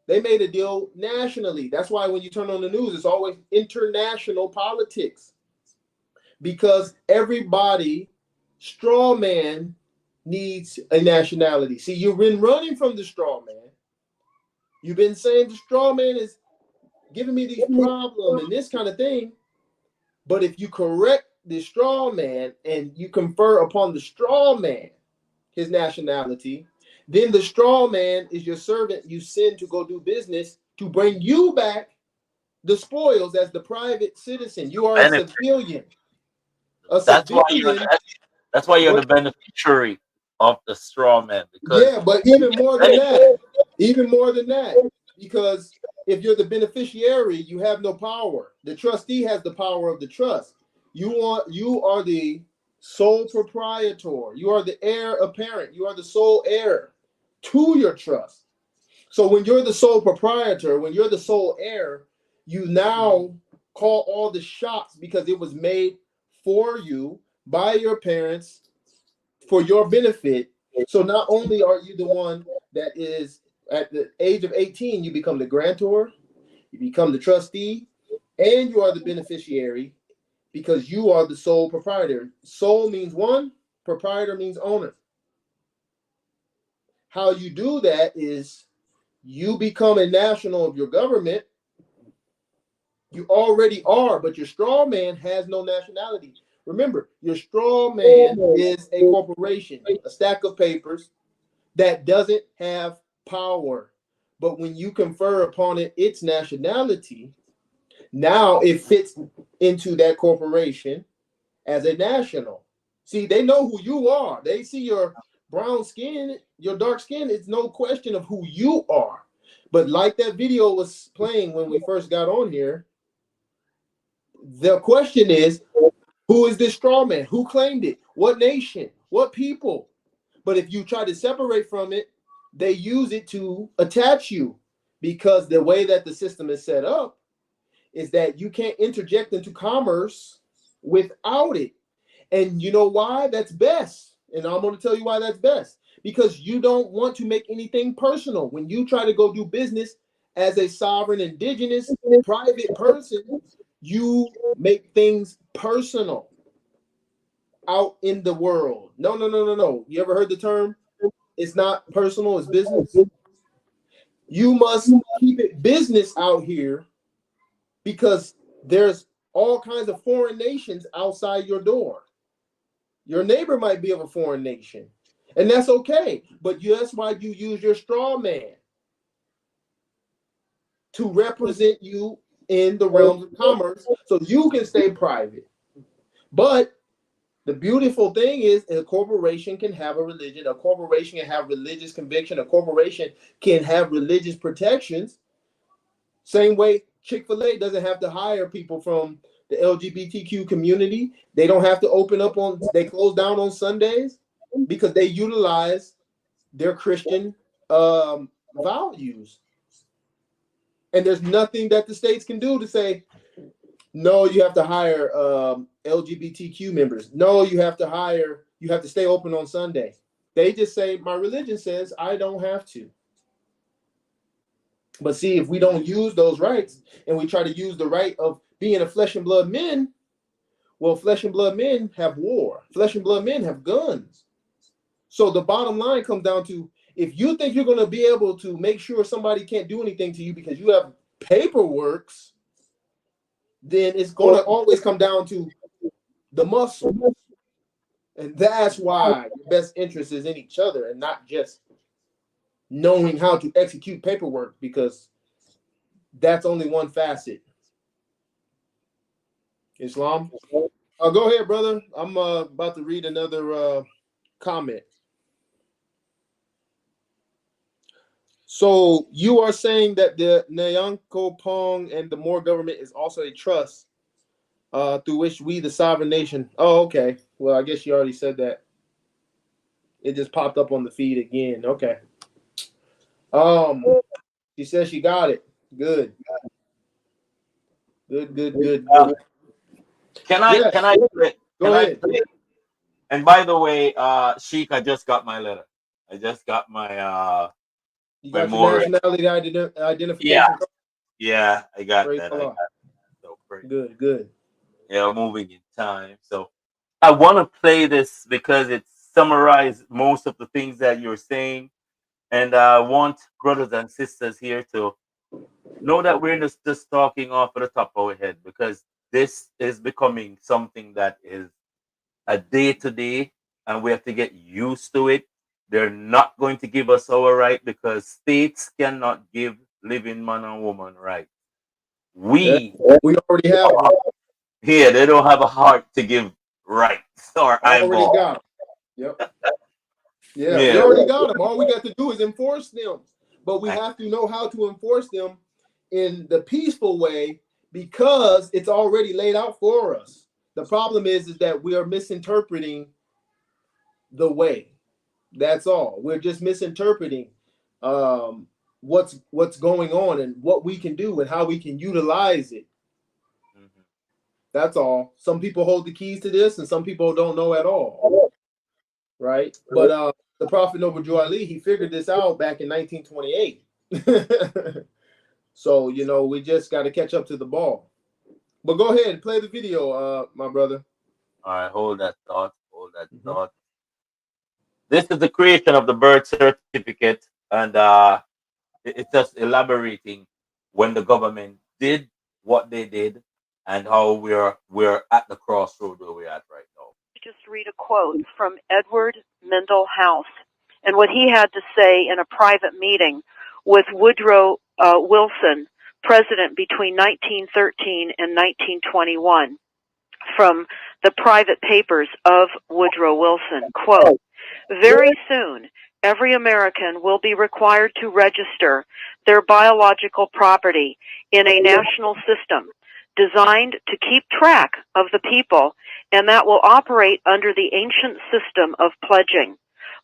they made a deal nationally. That's why when you turn on the news, it's always international politics, because everybody straw man needs a nationality. See, you've been running from the straw man. You've been saying the straw man is giving me these problems and this kind of thing. But if you correct the straw man and you confer upon the straw man his nationality, then the straw man is your servant you send to go do business to bring you back the spoils as the private citizen. You are a Benefit. civilian. A That's why you're civilian. that's why you're But the beneficiary of the straw man, because yeah, but even more than that, because if you're the beneficiary, you have no power. The trustee has the power of the trust. You are the sole proprietor. You are the heir apparent. You are the sole heir to your trust. So when you're the sole proprietor, when you're the sole heir, you now call all the shots because it was made for you by your parents for your benefit. So not only are you the one that is at the age of 18, you become the grantor, you become the trustee, and you are the beneficiary because you are the sole proprietor. Sole means one, proprietor means owner. How you do that is you become a national of your government. You already are, but your straw man has no nationality. Remember, your straw man is a corporation, a stack of papers that doesn't have power. But when you confer upon it its nationality, now it fits into that corporation as a national. See, they know who you are. They see your brown skin, your dark skin. It's no question of who you are. But like that video was playing when we first got on here, the question is, who is this straw man? Who claimed it? What nation? What people? But if you try to separate from it, they use it to attach you, because the way that the system is set up is that you can't interject into commerce without it. And you know why that's best? And I'm going to tell you why that's best. Because you don't want to make anything personal. When you try to go do business as a sovereign, indigenous, private person, you make things personal out in the world. No, no, no, no, no. You ever heard the term? It's not personal, it's business. You must keep it business out here, because there's all kinds of foreign nations outside your door. Your neighbor might be of a foreign nation, and that's okay. But that's why you use your straw man to represent you in the realms of commerce so you can stay private. But the beautiful thing is a corporation can have a religion, a corporation can have religious conviction, a corporation can have religious protections. Same way Chick-fil-A doesn't have to hire people from the LGBTQ community. They don't have to open up they close down on Sundays because they utilize their Christian values. And there's nothing that the states can do to say, no, you have to hire LGBTQ members. No, you have to stay open on Sunday. They just say, my religion says I don't have to. But see, if we don't use those rights and we try to use the right of being a flesh and blood men, well, flesh and blood men have war. Flesh and blood men have guns. So the bottom line comes down to, if you think you're going to be able to make sure somebody can't do anything to you because you have paperwork, then it's going to always come down to the muscle. And that's why your best interest is in each other and not just knowing how to execute paperwork, because that's only one facet. Islam. Go ahead, brother. I'm about to read another comment. So you are saying that the Nyankopong and the Moor government is also a trust through which we, the sovereign nation. Oh, okay. Well, I guess you already said that. It just popped up on the feed again. Okay. She says she got it. Good. Good. Can I Yes. can I play, Go can I ahead. play? And by the way, Sheik, I just got my letter. I just got my You my got your more. nationality Yeah, identification card. yeah, I got Praise that. I Allah. got so great. Good. Yeah, moving in time. So I want to play this because it summarizes most of the things that you're saying, and I want brothers and sisters here to know that we're just talking off of the top of our head, because this is becoming something that is a day to day, and we have to get used to it. They're not going to give us our right, because states cannot give living man and woman right. Yeah. We We already have one. here, they don't have a heart to give rights or Already eyeball. got them. Yep. Yeah, we Yeah. already got them. All we got to do is enforce them. But we I- have to know how to enforce them in the peaceful way because it's already laid out for us. The problem is that we are misinterpreting the way. That's all. We're just misinterpreting what's going on and what we can do and how we can utilize it. Mhm. That's all. Some people hold the keys to this and some people don't know at all. Right? But the Prophet Noble Drew Ali, he figured this out back in 1928. So, we just got to catch up to the ball. But go ahead and play the video, my brother. All right, hold that thought. Hold that Mhm. thought. This is the creation of the birth certificate, and it's just elaborating when the government did what they did, and how we're at the crossroad where we're at right now. Just read a quote from Edward Mendell House and what he had to say in a private meeting with Woodrow Wilson, president between 1913 and 1921, from the private papers of Woodrow Wilson. Quote, "Very soon, every American will be required to register their biological property in a national system designed to keep track of the people, and that will operate under the ancient system of pledging.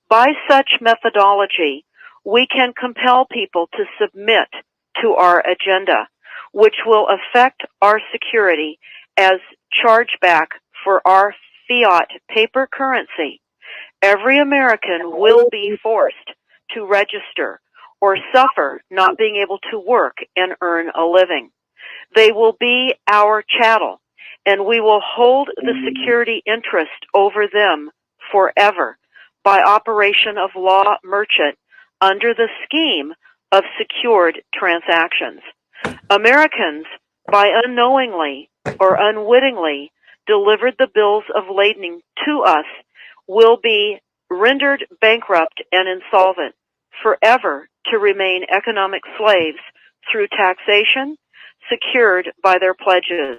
By such methodology, we can compel people to submit to our agenda, which will affect our security as chargeback for our fiat paper currency. Every American will be forced to register or suffer not being able to work and earn a living. They will be our chattel, and we will hold the security interest over them forever by operation of law merchant under the scheme of secured transactions. Americans, by unknowingly or unwittingly delivered the bills of lading to us, will be rendered bankrupt and insolvent, forever to remain economic slaves through taxation secured by their pledges.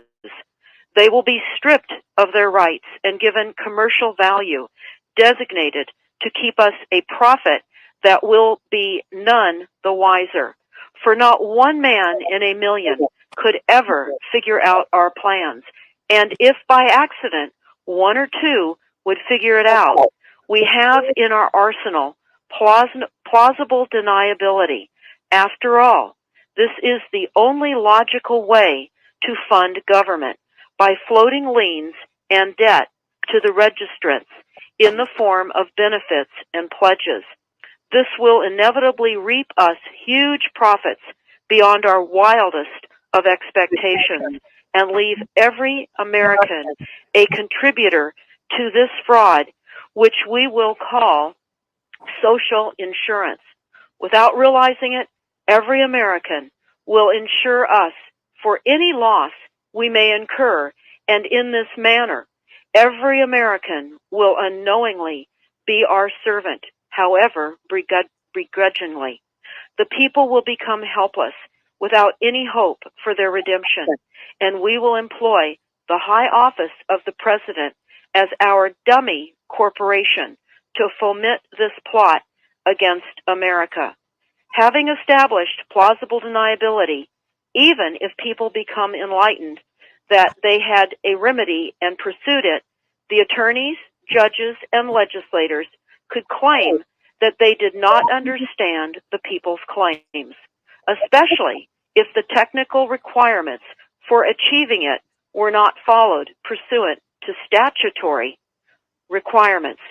They will be stripped of their rights and given commercial value, designated to keep us a profit that will be none the wiser. For not one man in a million could ever figure out our plans. And if by accident one or two would figure it out, we have in our arsenal plausible deniability. After all, this is the only logical way to fund government, by floating liens and debt to the registrants in the form of benefits and pledges. This will inevitably reap us huge profits beyond our wildest of expectations and leave every American a contributor to this fraud, which we will call social insurance. Without realizing it, every American will insure us for any loss we may incur, and in this manner, every American will unknowingly be our servant, however begrudgingly. The people will become helpless without any hope for their redemption, and we will employ the high office of the president as our dummy corporation to foment this plot against America. Having established plausible deniability, even if people become enlightened that they had a remedy and pursued it, the attorneys, judges, and legislators could claim that they did not understand the people's claims, especially if the technical requirements for achieving it were not followed pursuant to statutory requirements.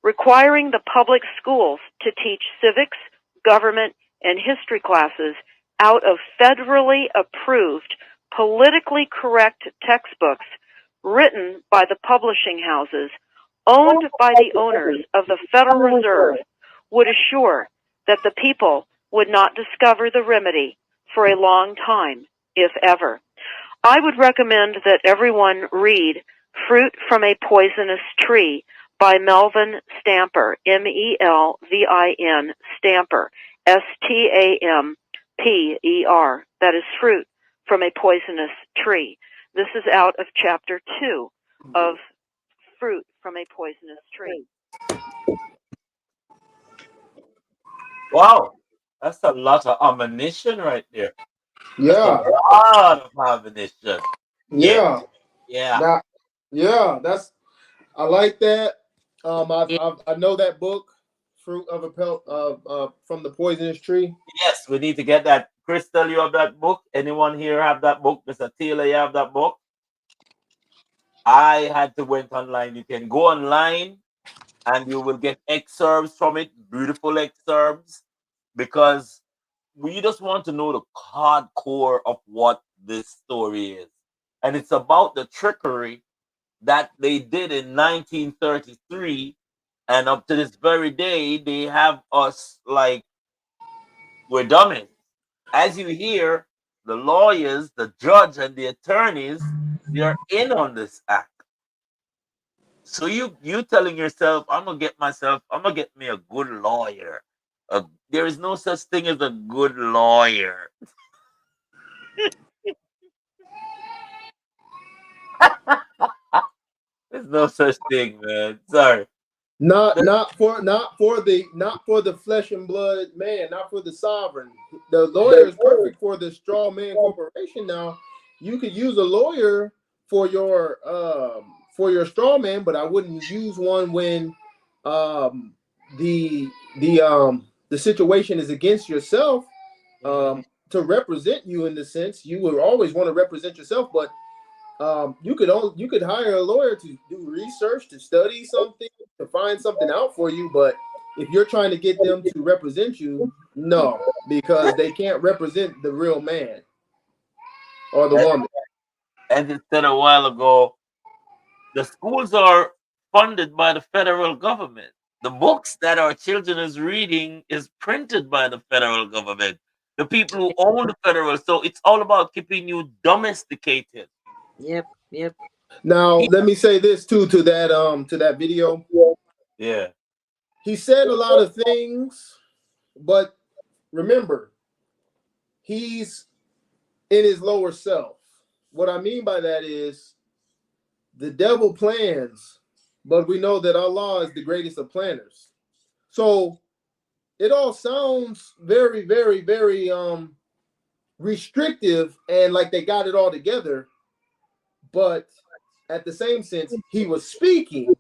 Requiring the public schools to teach civics, government, and history classes out of federally approved, politically correct textbooks written by the publishing houses, owned by the owners of the Federal Reserve, would assure that the people would not discover the remedy for a long time, if ever. I would recommend that everyone read Fruit from a Poisonous Tree by Melvin Stamper, Melvin Stamper, Stamper. That is Fruit from a Poisonous Tree. This is out of chapter 2 of Fruit from a Poisonous Tree. Wow, that's a lot of ammunition right there. That's a Yeah, lot of ammunition. Yeah, yeah. yeah. Now, yeah, I like that. I know that book, Fruit of a from the Poisonous Tree. Yes, we need to get that. Crystal, you have that book? Anyone here have that book? Mr. Taylor, you have that book? I had to went online. You can go online and you will get excerpts from it, beautiful excerpts, because we just want to know the hardcore of what this story is. And it's about the trickery that they did in 1933. And up to this very day, they have us like we're dummies. As you hear, the lawyers, the judge, and the attorneys, they are in on this act. So you telling yourself, I'm gonna get me a good lawyer. There is no such thing as a good lawyer. There's no such thing, man. Sorry. Not for the flesh and blood man, not for the sovereign. The lawyer is perfect for the straw man corporation. Now, you could use a lawyer for your straw man, but I wouldn't use one when the the situation is against yourself. To represent you in the sense, you would always want to represent yourself, but you could hire a lawyer to do research, to study something, to find something out for you. But if you're trying to get them to represent you, no, because they can't represent the real man or the woman. As it said a while ago, the schools are funded by the federal government. The books that our children is reading is printed by the federal government. The people who own the federal, so it's all about keeping you domesticated. Yep, yep. Now, let me say this too to that video. Yeah. He said a lot of things, but remember, he's in his lower self. What I mean by that is the devil plans, but we know that Allah is the greatest of planners. So it all sounds very, very, very restrictive and like they got it all together. But at the same sense, he was speaking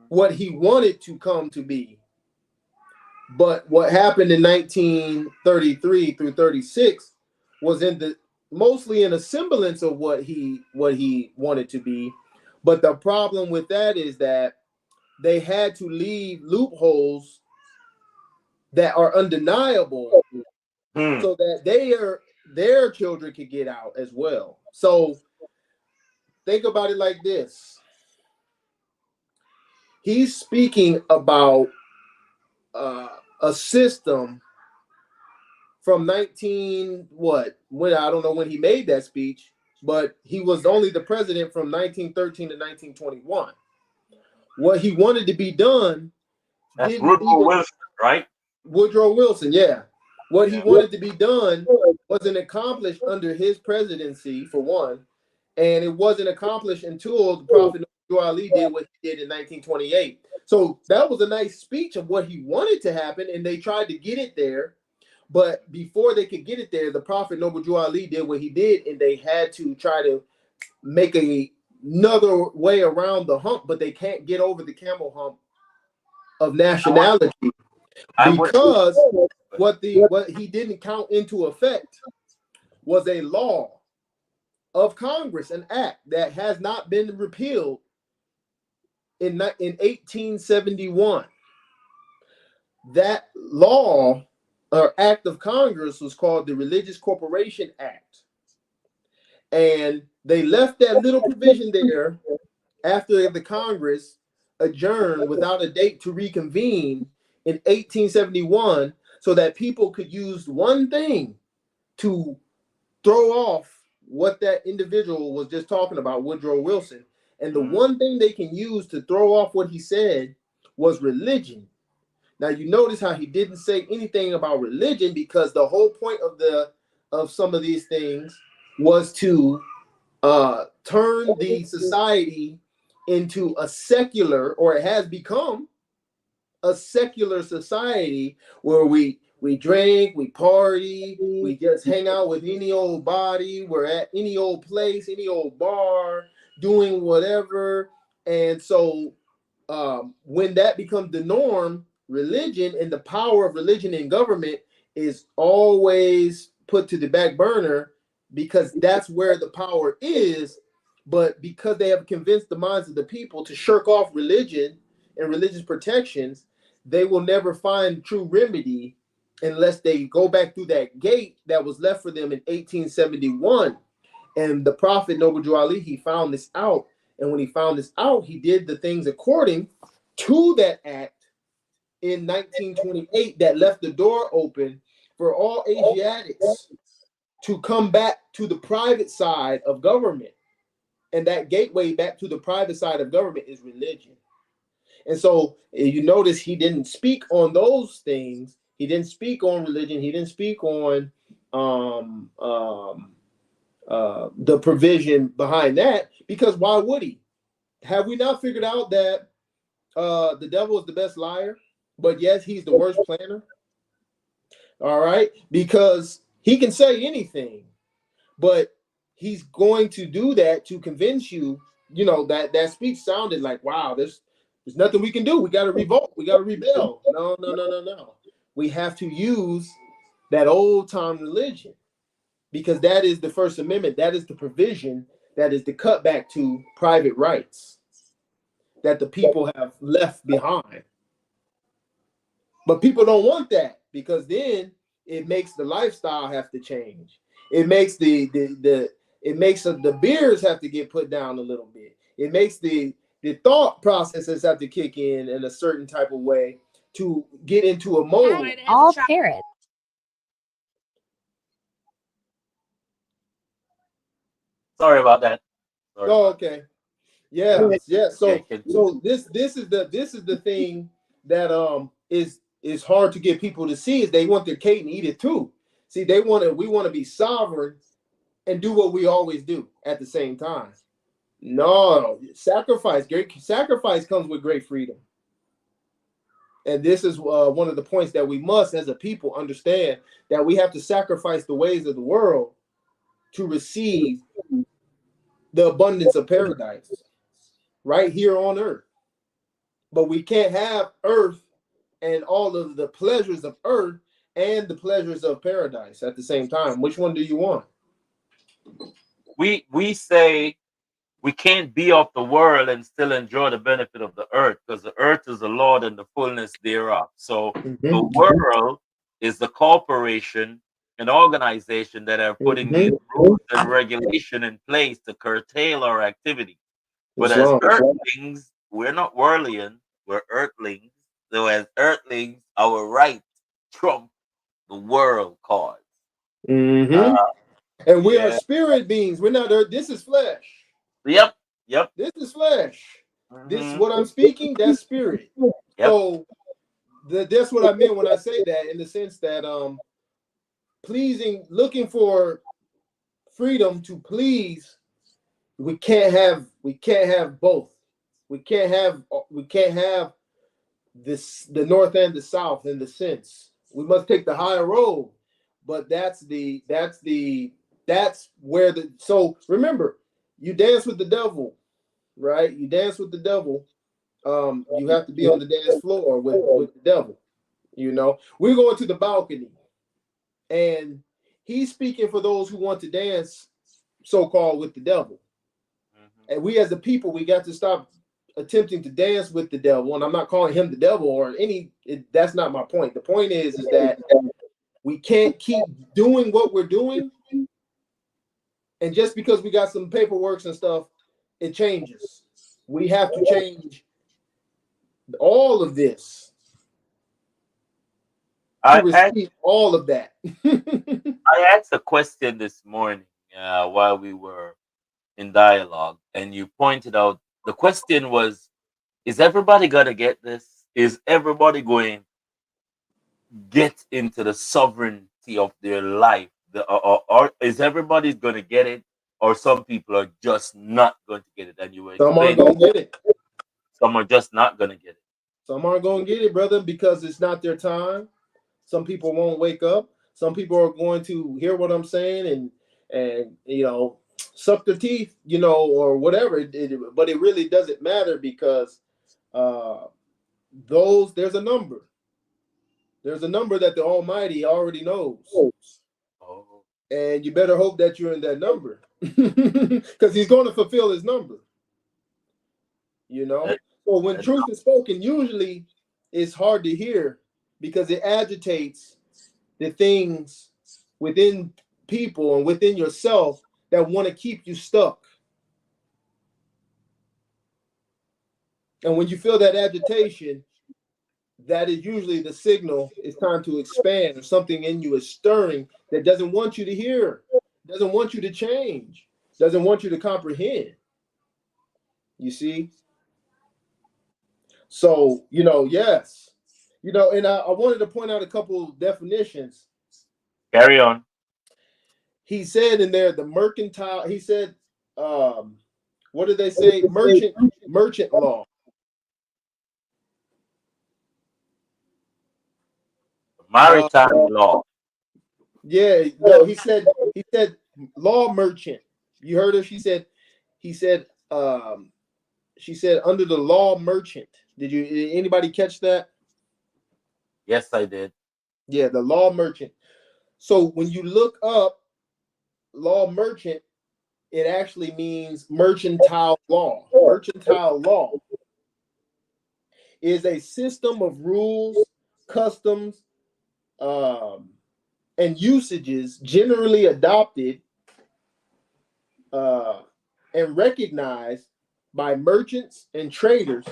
what he wanted to come to be. But what happened in 1933 through 36 was mostly in a semblance of what he wanted to be. But the problem with that is that they had to leave loopholes that are undeniable so that their children could get out as well. So think about it like this. He's speaking about a system from when I don't know when he made that speech, but he was only the president from 1913 to 1921. What he wanted to be done, That's Woodrow Wilson, right? Woodrow Wilson, yeah. What he wanted to be done wasn't accomplished under his presidency, for one, and it wasn't accomplished until the Prophet Ali did what he did in 1928. So that was a nice speech of what he wanted to happen, and they tried to get it there. But before they could get it there, the Prophet Noble Drew Ali did what he did, and they had to try to make another way around the hump, but they can't get over the camel hump of nationality because what he didn't count into effect was a law of Congress, an act that has not been repealed in 1871. That law or act of Congress was called the Religious Corporation Act. And they left that little provision there after the Congress adjourned without a date to reconvene in 1871 so that people could use one thing to throw off what that individual was just talking about, Woodrow Wilson. And the one thing they can use to throw off what he said was religion. Now you notice how he didn't say anything about religion, because the whole point of some of these things was to turn the society into a secular, or it has become a secular society where we drink, we party, we just hang out with any old body, we're at any old place, any old bar, doing whatever. And so when that becomes the norm, religion and the power of religion in government is always put to the back burner, because that's where the power is. But because they have convinced the minds of the people to shirk off religion and religious protections, they will never find true remedy unless they go back through that gate that was left for them in 1871. And the Prophet Noble Drew Ali, he found this out. And when he found this out, he did the things according to that act in 1928 that left the door open for all Asiatics to come back to the private side of government. And that gateway back to the private side of government is religion. And so you notice he didn't speak on those things. He didn't speak on religion. He didn't speak on the provision behind that, because why would he? Have we not figured out that the devil is the best liar, but yes, he's the worst planner? All right, because he can say anything, but he's going to do that to convince you. You know, that speech sounded like, wow, there's nothing we can do. We got to revolt. We got to rebel. No. We have to use that old time religion, because that is the First Amendment. That is the provision. That is the cutback to private rights that the people have left behind. But people don't want that, because then it makes the lifestyle have to change. It makes the beers have to get put down a little bit. It makes the thought processes have to kick in a certain type of way to get into a mode. All parents. Sorry about that. Okay. Yeah. So this is the thing that is hard to get people to see, is they want their cake and eat it too. See, we want to be sovereign and do what we always do at the same time. No, great sacrifice comes with great freedom. And this is one of the points that we must, as a people, understand, that we have to sacrifice the ways of the world to receive the abundance of paradise right here on earth. But we can't have earth and all of the pleasures of earth and the pleasures of paradise at the same time. Which one do you want? We say we can't be of the world and still enjoy the benefit of the earth, because the earth is the Lord and the fullness thereof. So the world is the corporation and organization that are putting these rules and regulation in place to curtail our activity. But as earthlings, we're not worldlian, we're earthlings. So as earthlings, our rights trump the world cause. And we are spirit beings. We're not earth. This is flesh. Yep. This is flesh. This, what I'm speaking, that's spirit. So that's what I meant when I say that, in the sense that looking for freedom to please, we can't have both. We can't have this, the north and the south, in the sense. We must take the higher road. But that's where so remember, you dance with the devil, right? You dance with the devil. You have to be on the dance floor with the devil. We're going to the balcony, and he's speaking for those who want to dance, so-called, with the devil. Mhm. And we as a people, we got to stop attempting to dance with the devil. And I'm not calling him the devil or that's not my point. The point is that we can't keep doing what we're doing. And just because we got some paperwork and stuff, it changes. We have to change all of this to I asked, receive all of that. I asked a question this morning while we were in dialogue, and you pointed out the question was, is everybody going to get this? Is everybody going get into the sovereignty of their life? Or is everybody going to get it? Or some people are just not going to get it? And you were Some aren't explaining going to get it. some are just not going to get it. Some aren't going to get it, brother, because it's not their time. Some people won't wake up. Some people are going to hear what I'm saying and suck their teeth, or whatever. But it really doesn't matter because there's a number. There's a number that the Almighty already knows. Oh, And you better hope that you're in that number because he's going to fulfill his number. that- So when that- truth is spoken, usually it's hard to hear because it agitates the things within people and within yourself that want to keep you stuck. And when you feel that agitation, that is usually the signal it's time to expand, or something in you is stirring that doesn't want you to hear, doesn't want you to change, doesn't want you to comprehend. You see? So, yes. And I wanted to point out a couple definitions. Carry on. He said in there the mercantile, he said, what did they say? Merchant law. Maritime law. Yeah, no, he said law merchant. You heard her? He said she said under the law merchant. Did anybody catch that? Yes, I did. Yeah, the law merchant. So when you look up law merchant, it actually means mercantile law. Mercantile law is a system of rules, customs, and usages generally adopted and recognized by merchants and traders,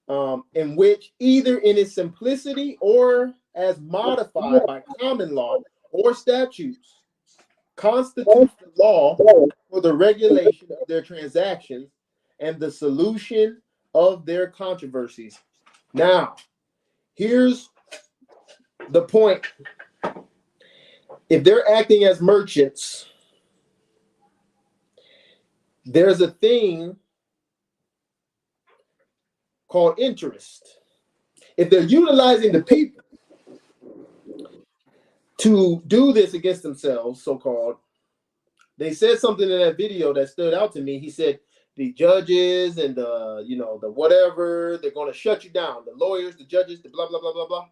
in which either in its simplicity or as modified by common law or statutes constitutes the law for the regulation of their transactions and the solution of their controversies. Now, here's the point. If they're acting as merchants, there's a thing called interest. If they're utilizing the people to do this against themselves, so-called, they said something in that video that stood out to me. He said the judges and the whatever, they're going to shut you down. The lawyers, the judges, the blah, blah, blah, blah, blah.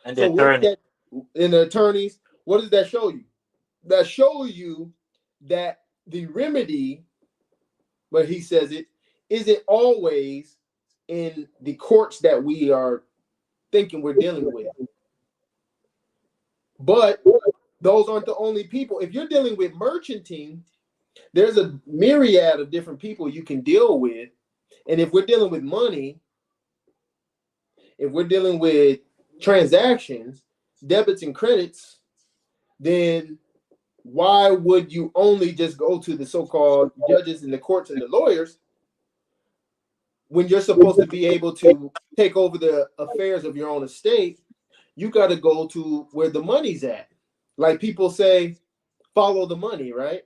And the So what attorney. in the attorneys, what does that show you? That shows you that the remedy, but he says it, isn't always in the courts that we are thinking we're dealing with. But those aren't the only people. If you're dealing with merchanting, there's a myriad of different people you can deal with. And if we're dealing with money, if we're dealing with transactions, debits and credits, then why would you only just go to the so-called judges and the courts and the lawyers when you're supposed to be able to take over the affairs of your own estate? You got to go to where the money's at. Like people say, follow the money, right?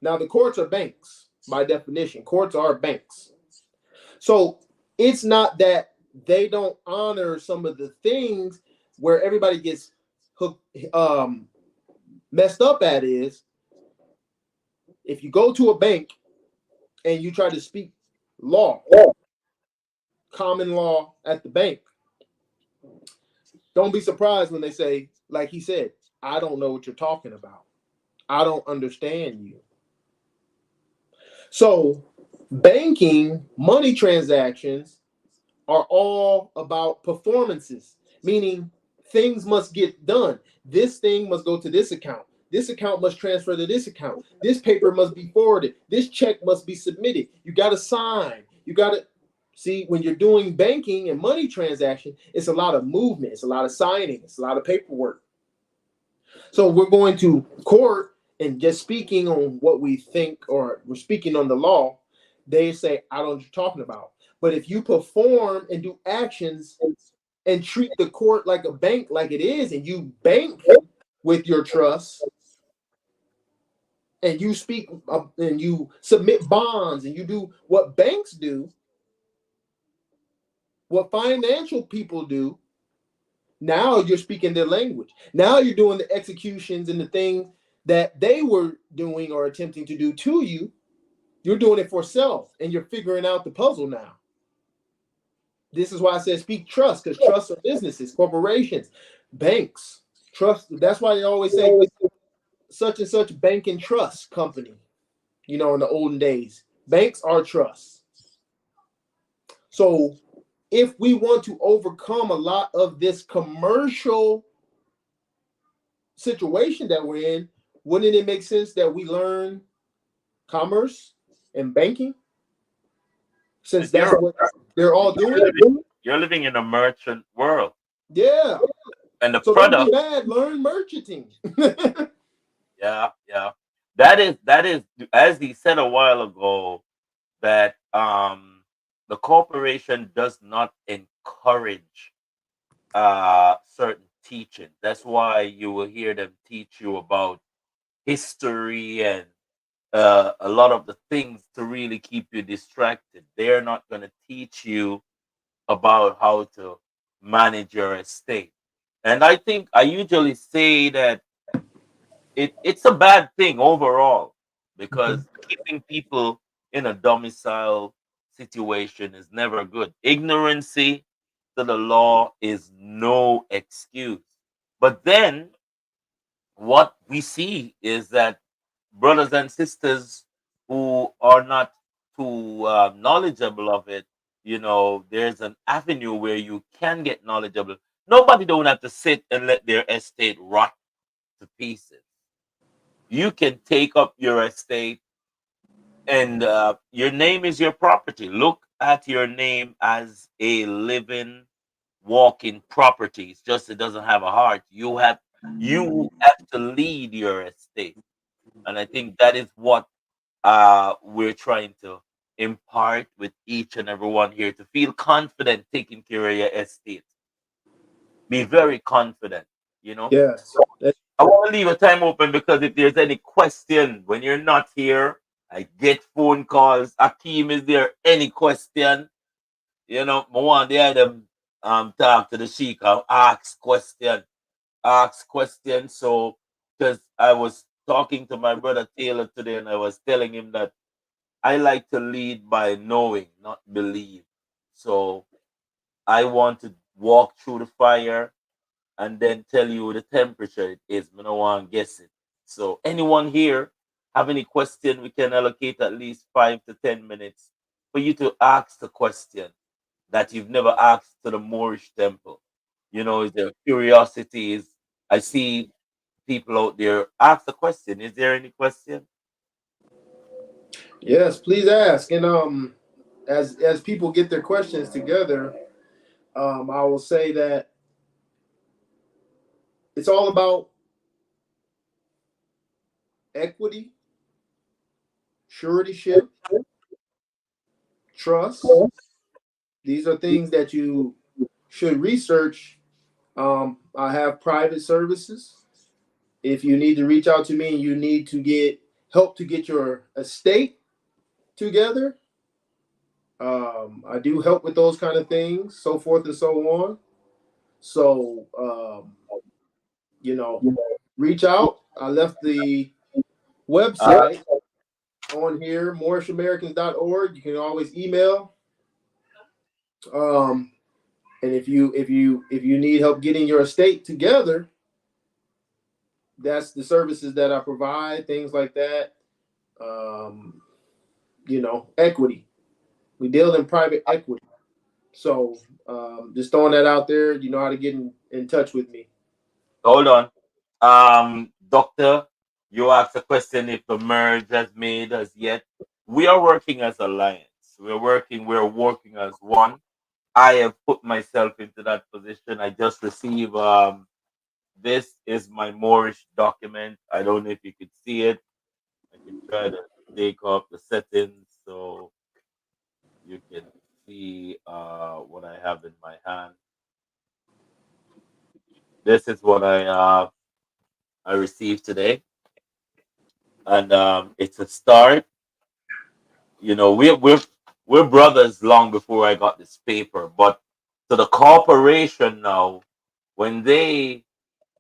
Now, the courts are banks, by definition. Courts are banks. So it's not that they don't honor some of the things where everybody gets messed up at is if you go to a bank and you try to speak law, common law at the bank, don't be surprised when they say, like he said, I don't know what you're talking about. I don't understand you. So banking, money transactions are all about performances, meaning things must get done. This thing must go to this account. This account must transfer to this account. This paper must be forwarded. This check must be submitted. You got to sign. You got to see when you're doing banking and money transaction, it's a lot of movement. It's a lot of signing. It's a lot of paperwork. So we're going to court and just speaking on what we think, or we're speaking on the law. They say, I don't know what you're talking about. But if you perform and do actions and treat the court like a bank, like it is, and you bank with your trust, and you speak and you submit bonds, and you do what banks do, what financial people do, now you're speaking their language. Now you're doing the executions and the things that they were doing or attempting to do to you. You're doing it for self, and you're figuring out the puzzle now. This is why I said speak trust, because trust are businesses, corporations, banks, trust. That's why they always say such and such bank and trust company. In the olden days, banks are trusts. So if we want to overcome a lot of this commercial situation that we're in, wouldn't it make sense that we learn commerce and banking? Since that's what they're all doing. You're living in a merchant world. Yeah. And the So product. don't be bad. Learn merchanting. Yeah. That is, as he said a while ago, that the corporation does not encourage certain teaching. That's why you will hear them teach you about history and a lot of the things to really keep you distracted. They're not going to teach you about how to manage your estate. And I think I usually say that it's a bad thing overall, because keeping people in a domicile situation is never good. Ignorancy to the law is no excuse. But then what we see is that brothers and sisters who are not too knowledgeable of it, there's an avenue where you can get knowledgeable. Nobody don't have to sit and let their estate rot to pieces. You can take up your estate, and your name is your property. Look at your name as a living, walking property. It's just it doesn't have a heart. You have to lead your estate, and I think that is what we're trying to impart with each and everyone here, to feel confident taking care of your estate. Be very confident. You know. Yes. I want to leave a time open, because if there's any question when you're not here, I get phone calls. Akeem, is there any question? I want the them talk to the sheik, ask question. So, because I was talking to my brother Taylor today, and I was telling him that I like to lead by knowing, not believe. So I want to walk through the fire and then tell you the temperature it is. I don't want to guess it. So anyone here have any question, we can allocate at least 5 to 10 minutes for you to ask the question that you've never asked to the Moorish temple. Is there curiosity? I see people out there ask the question. Is there any question? Yes, please ask. And as people get their questions together, I will say that it's all about equity, suretyship, trust. These are things that you should research. I have private services. If you need to reach out to me and you need to get help to get your estate together, I do help with those kind of things, so forth and so on. So, reach out. I left the website on here, morishamericans.org. You can always email. And if you need help getting your estate together, that's the services that I provide, things like that. Equity. We deal in private equity. So just throwing that out there, you know how to get in touch with me. Hold on. Doctor, you asked a question if the merge has made us yet. We are working as alliance. We're working as one. I have put myself into that position. I just received this is my Moorish document. I don't know if you could see it. I can try to take off the settings so you can see what I have in my hand. This is what I received today, and it's a start. You know, we're brothers long before I got this paper, but to the corporation now, when they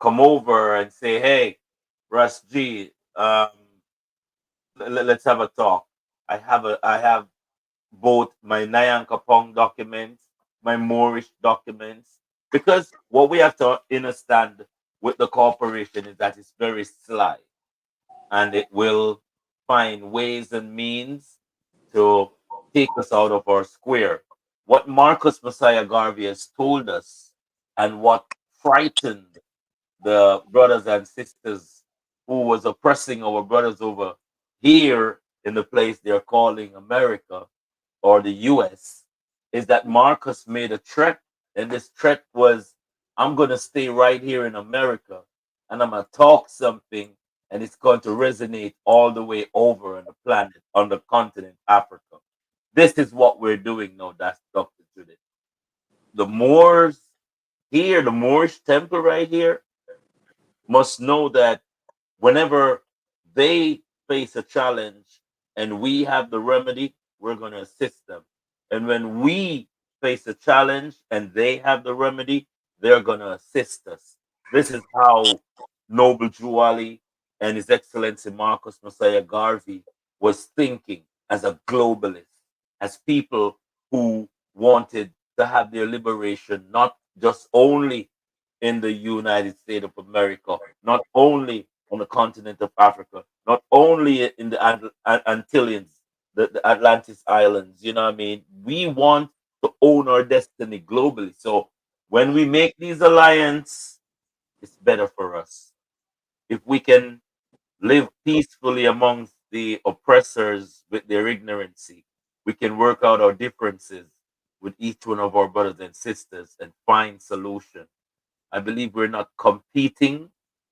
come over and say, "Hey, Russ G, let's have a talk," I have both my Nyankopong documents, my Moorish documents, because what we have to understand with the corporation is that it's very sly, and it will find ways and means to take us out of our square. What Marcus Messiah Garvey has told us, and what frightened the brothers and sisters who was oppressing our brothers over here in the place they're calling America or the US, is that Marcus made a threat, and this threat was, I'm going to stay right here in America and I'm going to talk something, and it's going to resonate all the way over on the planet, on the continent, Africa. This is what we're doing now. That's Dr. Judith. The Moors here, the Moorish temple right here, must know that whenever they face a challenge and we have the remedy, we're going to assist them. And when we face a challenge and they have the remedy, they're going to assist us. This is how Noble Juwali and His Excellency Marcus Messiah Garvey was thinking as a globalist, as people who wanted to have their liberation, not just only in the United States of America, not only on the continent of Africa, not only in the Antilles, the Atlantis Islands. You know what I mean? We want to own our destiny globally. So when we make these alliances, it's better for us. If we can live peacefully amongst the oppressors with their ignorancy, we can work out our differences with each one of our brothers and sisters and find solution. I believe we're not competing,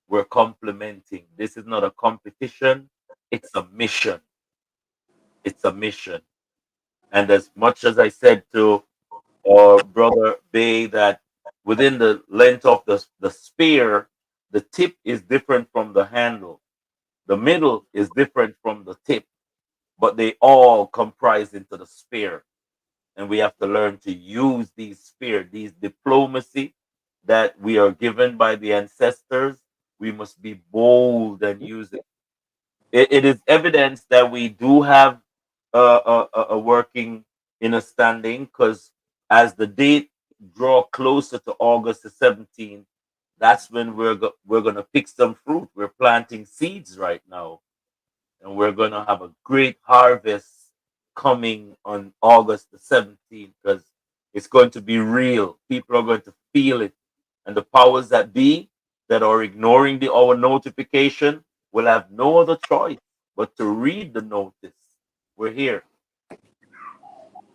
we're complementing. This is not a competition, it's a mission. It's a mission. And as much as I said to our brother Bay that within the length of the spear, the tip is different from the handle. The middle is different from the tip, but they all comprise into the spear. And we have to learn to use these spear, these diplomacy that we are given by the ancestors. We must be bold and use it. It is evidence that we do have a working in a standing, because as the date draw closer to August the 17th, that's when we're going to pick some fruit. We're planting seeds right now, and we're going to have a great harvest coming on August the 17th, because it's going to be real. People are going to feel it. And the powers that be that are ignoring our notification will have no other choice but to read the notice. We're here.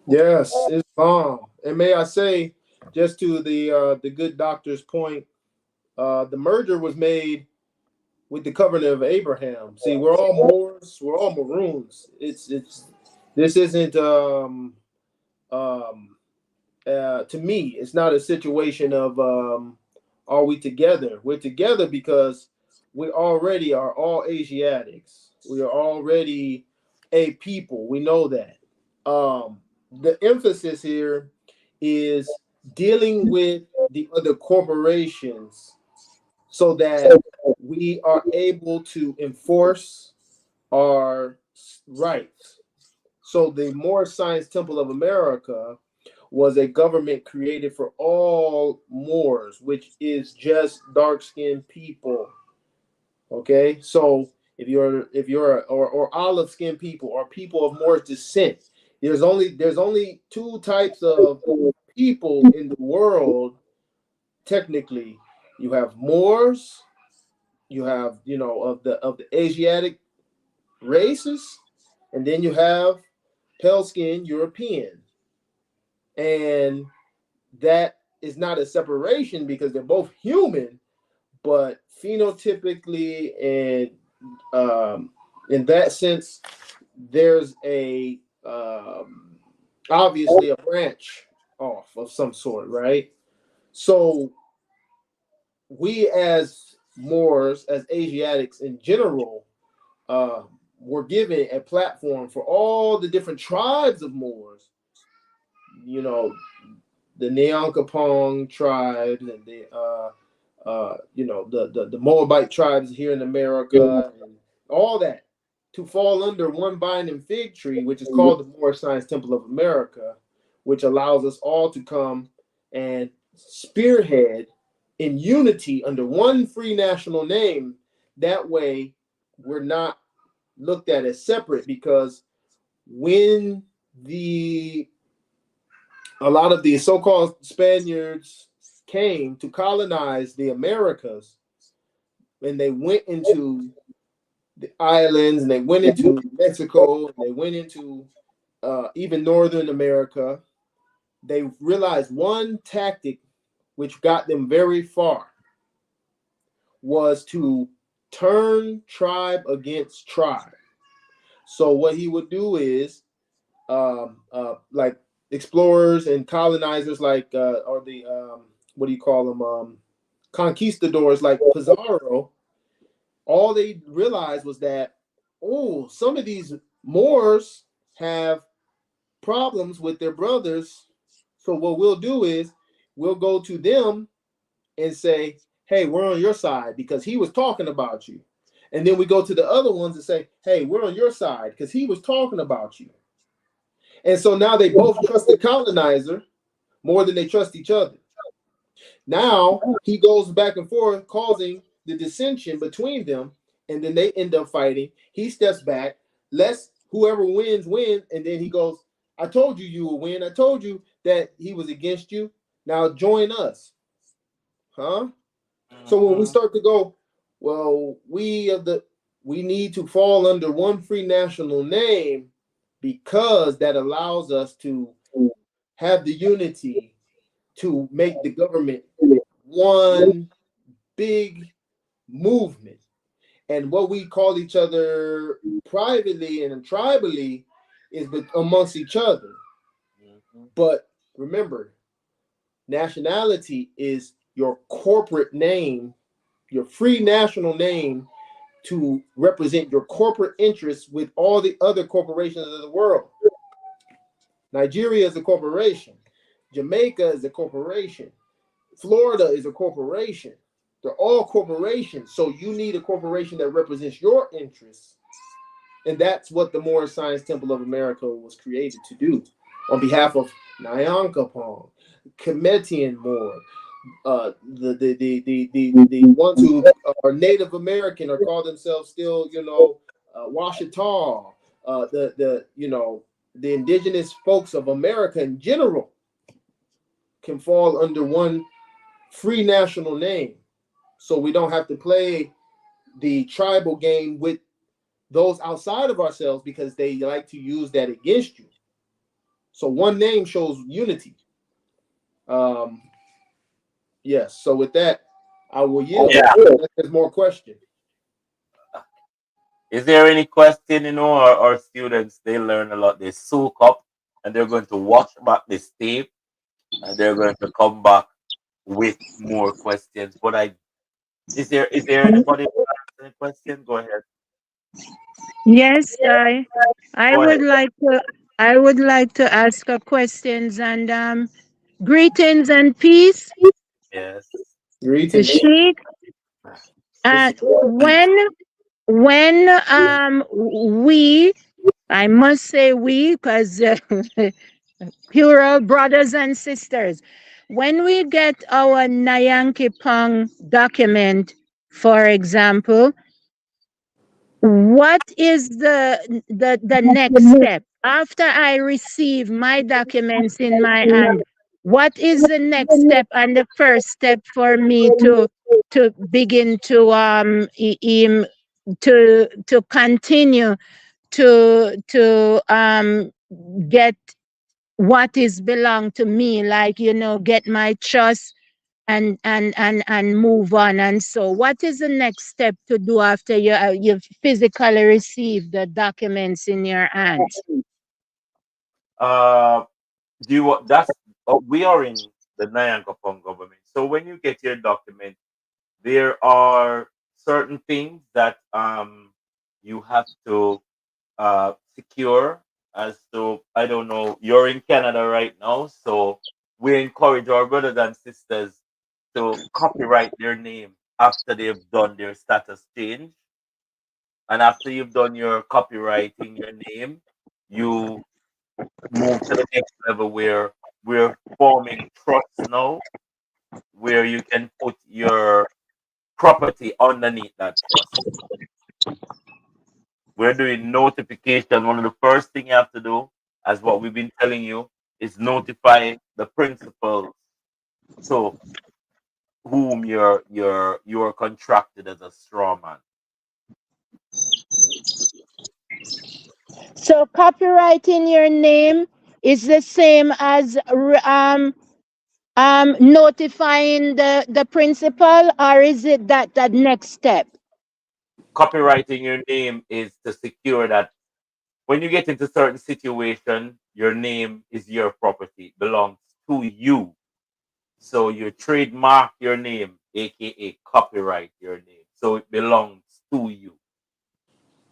Yes, it's bomb. And may I say, just to the good doctor's point, the merger was made with the covenant of Abraham. See, we're all Moors, we're all Maroons. It's this isn't um to me, it's not a situation of are we together? We're together because we already are all Asiatics. We are already a people. We know that. The emphasis here is dealing with the other corporations so that we are able to enforce our rights. So the Moorish Science Temple of America was a government created for all Moors, which is just dark-skinned people. Okay, so if you're or olive-skinned people or people of Moorish descent, there's only two types of people in the world. Technically, you have Moors, you have of the Asiatic races, and then you have pale skinned European. And that is not a separation because they're both human, but phenotypically and in that sense, there's a obviously a branch off of some sort, right? So we as Moors, as Asiatics in general, uh, were given a platform for all the different tribes of Moors. You know, the Nyankopong tribes and the Moabite tribes here in America and all that to fall under one binding fig tree, which is called the Moorish Science Temple of America, which allows us all to come and spearhead in unity under one free national name. That way, we're not looked at as separate because when a lot of the so-called Spaniards came to colonize the Americas, and they went into the islands, and they went into Mexico, and they went into even Northern America, they realized one tactic which got them very far was to turn tribe against tribe. So what he would do is, like explorers and colonizers, like or the what do you call them, conquistadors, like Pizarro. All they realized was that, oh, some of these Moors have problems with their brothers. So what we'll do is we'll go to them and say, hey, we're on your side because he was talking about you. And then we go to the other ones and say, hey, we're on your side because he was talking about you. And so now they both trust the colonizer more than they trust each other. Now he goes back and forth, causing the dissension between them, and then they end up fighting. He steps back, lets whoever wins win, and then he goes, I told you you will win. I told you that he was against you. Now join us. Huh? So when we start to go, well, we need to fall under one free national name because that allows us to have the unity to make the government one big movement. And what we call each other privately and tribally is amongst each other. But remember, nationality is your corporate name, your free national name to represent your corporate interests with all the other corporations of the world. Nigeria is a corporation. Jamaica is a corporation. Florida is a corporation. They're all corporations. So you need a corporation that represents your interests. And that's what the Moorish Science Temple of America was created to do on behalf of Nyankopong, Cometian Moor, the ones who are Native American or call themselves still, Washita, the indigenous folks of America in general can fall under one free national name. So we don't have to play the tribal game with those outside of ourselves because they like to use that against you. So one name shows unity. Yes. So with that, I will yield. Yeah. There's more questions. Is there any question? Our students, they learn a lot. They soak up, and they're going to watch back this tape, and they're going to come back with more questions. But is there anybody who has any question? Go ahead. Yes, I Go would ahead. like to ask a questions and greetings and peace. Yes. The Greetings. Sheikh. And when we, I must say we, because plural brothers and sisters, when we get our Nyankopong document, for example, what is the next step after I receive my documents in my hand? What is the next step and the first step for me to begin to to continue to get what is belong to me, like, get my trust and move on? And so what is the next step to do after you physically receive the documents in your hands? Uh, do you want that's we are in the Nyankopong government. So when you get your document, there are certain things that you have to secure. As to, I don't know, you're in Canada right now, so we encourage our brothers and sisters to copyright their name after they've done their status change. And after you've done your copywriting your name, you move to the next level where we're forming trusts now, where you can put your property underneath that trust. We're doing notification. One of the first thing you have to do, as what we've been telling you, is notify the principals. So whom you're contracted as a straw man. So copyrighting your name is the same as notifying the principal, or is it that next step? Copywriting your name is to secure that when you get into certain situation, your name is your property, belongs to you. So you trademark your name, aka copyright your name. So it belongs to you.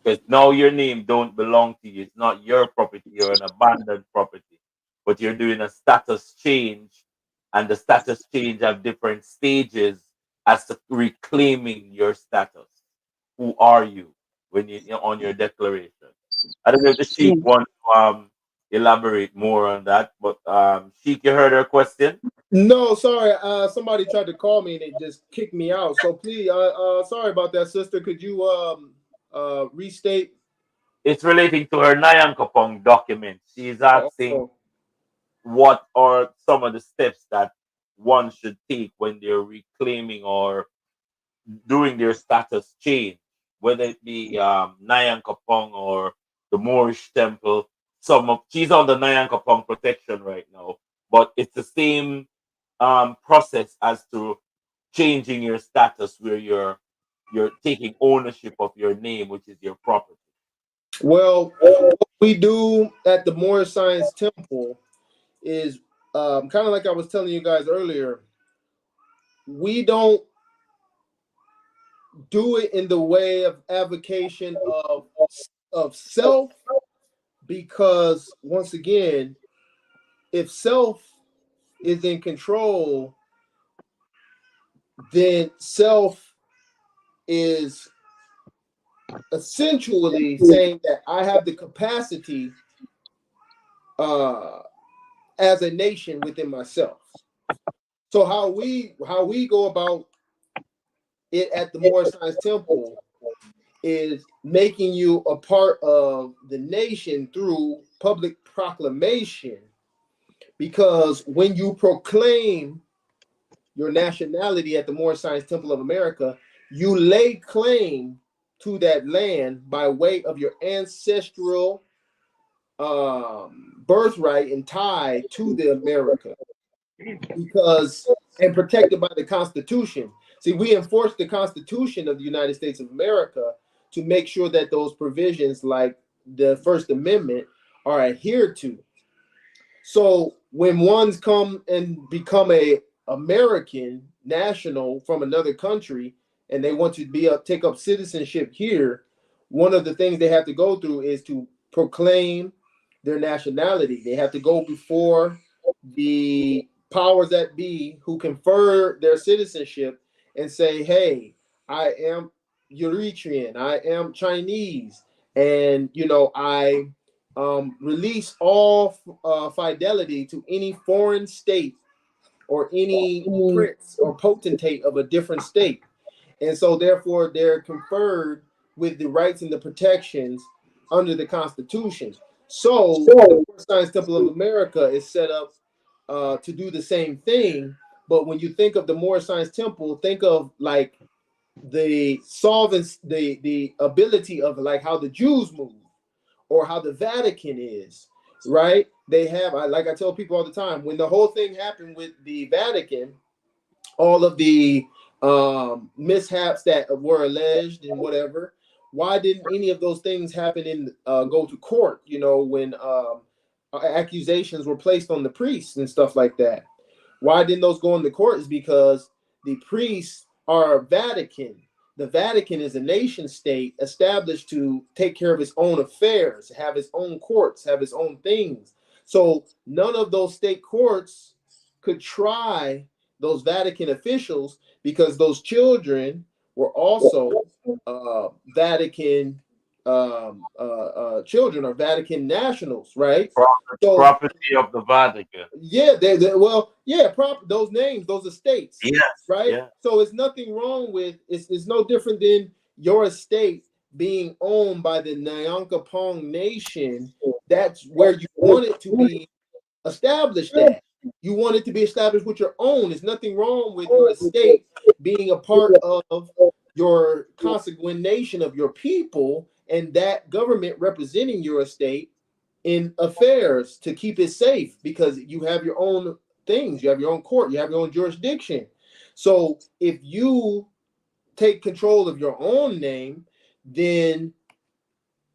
Because now your name don't belong to you. It's not your property. You're an abandoned property. But you're doing a status change, and the status change have different stages as to reclaiming your status. Who are you when you're on your declaration? I don't know if the Yeah. Sheik want to elaborate more on that, but Sheik, you heard her question. No, sorry. Somebody tried to call me and it just kicked me out. So please, sorry about that, sister. Could you restate? It's relating to her Nyankopong document. She's asking Oh, what are some of the steps that one should take when they're reclaiming or doing their status change, whether it be Nyankopong or the Moorish temple. She's on the Nyankopong protection right now, but it's the same process as to changing your status where you're taking ownership of your name, which is your property. well, what we do at the Moorish Science Temple is kind of like I was telling you guys earlier. We don't do it in the way of avocation of self, because once again, if self is in control, then self is essentially saying that I have the capacity uh, as a nation within myself. So how we go about it at the Moorish Science Temple is making you a part of the nation through public proclamation, because when you proclaim your nationality at the Moorish Science Temple of America, you lay claim to that land by way of your ancestral birthright and tie to the America, because and protected by the Constitution. See, we enforce the Constitution of the United States of America to make sure that those provisions, like the First Amendment, are adhered to. So when ones come and become a American national from another country and they want to take up citizenship here, one of the things they have to go through is to proclaim their nationality. They have to go before the powers that be who confer their citizenship and say, "Hey, I am Eritrean, I am Chinese, and I release all fidelity to any foreign state or any prince or potentate of a different state. And so, therefore, they're conferred with the rights and the protections under the Constitution. So, the Science Temple of America is set up to do the same thing. But when you think of the Moorish Science Temple, think of like the solvents, the ability of like how the Jews move or how the Vatican is, right? They have, like I tell people all the time, when the whole thing happened with the Vatican, all of the mishaps that were alleged and whatever, why didn't any of those things happen in go to court? When accusations were placed on the priests and stuff like that. Why didn't those go in the court? Is because the priests are Vatican. The Vatican is a nation state established to take care of its own affairs, have its own courts, have its own things. So none of those state courts could try those Vatican officials because those children were also Vatican children or Vatican nationals, right? So Property of the Vatican. yeah, those names, those estates, Yes. right? Yeah. So it's nothing wrong with it's no different than your estate being owned by the Nyankopong nation. That's where you want it to be established at. You want it to be established with your own. There's nothing wrong with your estate being a part of your consanguination of your people and that government representing your estate in affairs to keep it safe because you have your own things, you have your own court, you have your own jurisdiction. So if you take control of your own name, then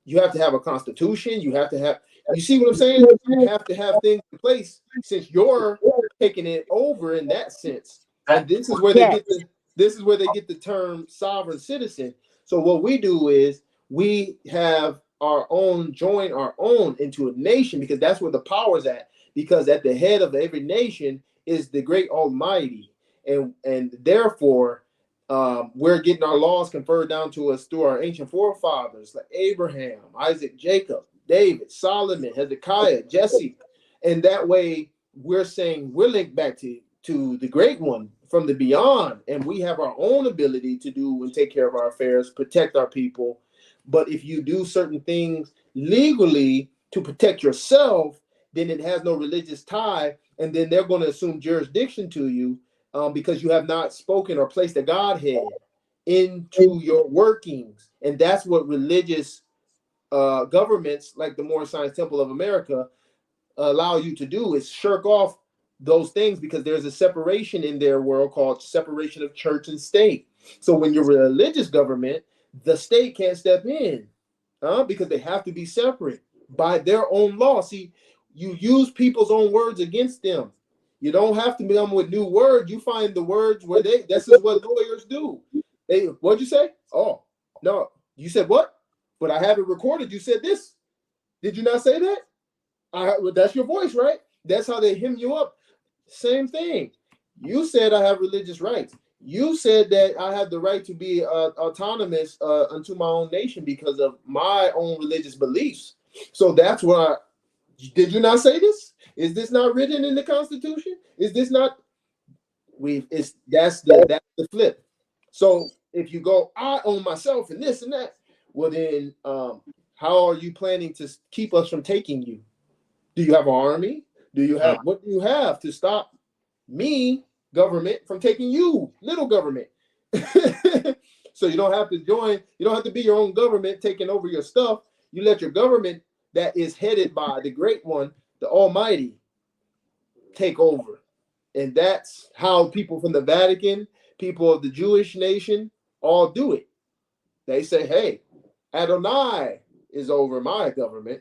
you have to have a constitution. You see what I'm saying? You have to have things in place since you're taking it over in that sense. And this is where they get the term sovereign citizen. So what we do is we have join our own into a nation because that's where the power's at. Because at the head of every nation is the great Almighty, and therefore we're getting our laws conferred down to us through our ancient forefathers like Abraham, Isaac, Jacob, David, Solomon, Hezekiah, Jesse. And that way we're saying we're linked back to the great one from the beyond. And we have our own ability to do and take care of our affairs, protect our people. But if you do certain things legally to protect yourself, then it has no religious tie. And then they're going to assume jurisdiction to you because you have not spoken or placed a Godhead into your workings. And that's what religious governments like the Moorish Science Temple of America allow you to do is shirk off those things because there's a separation in their world called separation of church and state. So when you're a religious government, the state can't step in because they have to be separate by their own law. See, you use people's own words against them. You don't have to come with new words. You find the words where this is what lawyers do. What'd you say? Oh, no, you said what? But I have it recorded. You said this. Did you not say that? That's your voice, right? That's how they hem you up. Same thing. You said I have religious rights. You said that I have the right to be autonomous unto my own nation because of my own religious beliefs. So that's why. Did you not say this? Is this not written in the Constitution? Is this not? That's the flip. So if you go, I own myself and this and that. Well, then, how are you planning to keep us from taking you? Do you have an army? What do you have to stop me, government, from taking you, little government? So you don't have to join. You don't have to be your own government taking over your stuff. You let your government that is headed by the great one, the Almighty, take over. And that's how people from the Vatican, people of the Jewish nation, all do it. They say, hey, Adonai is over my government.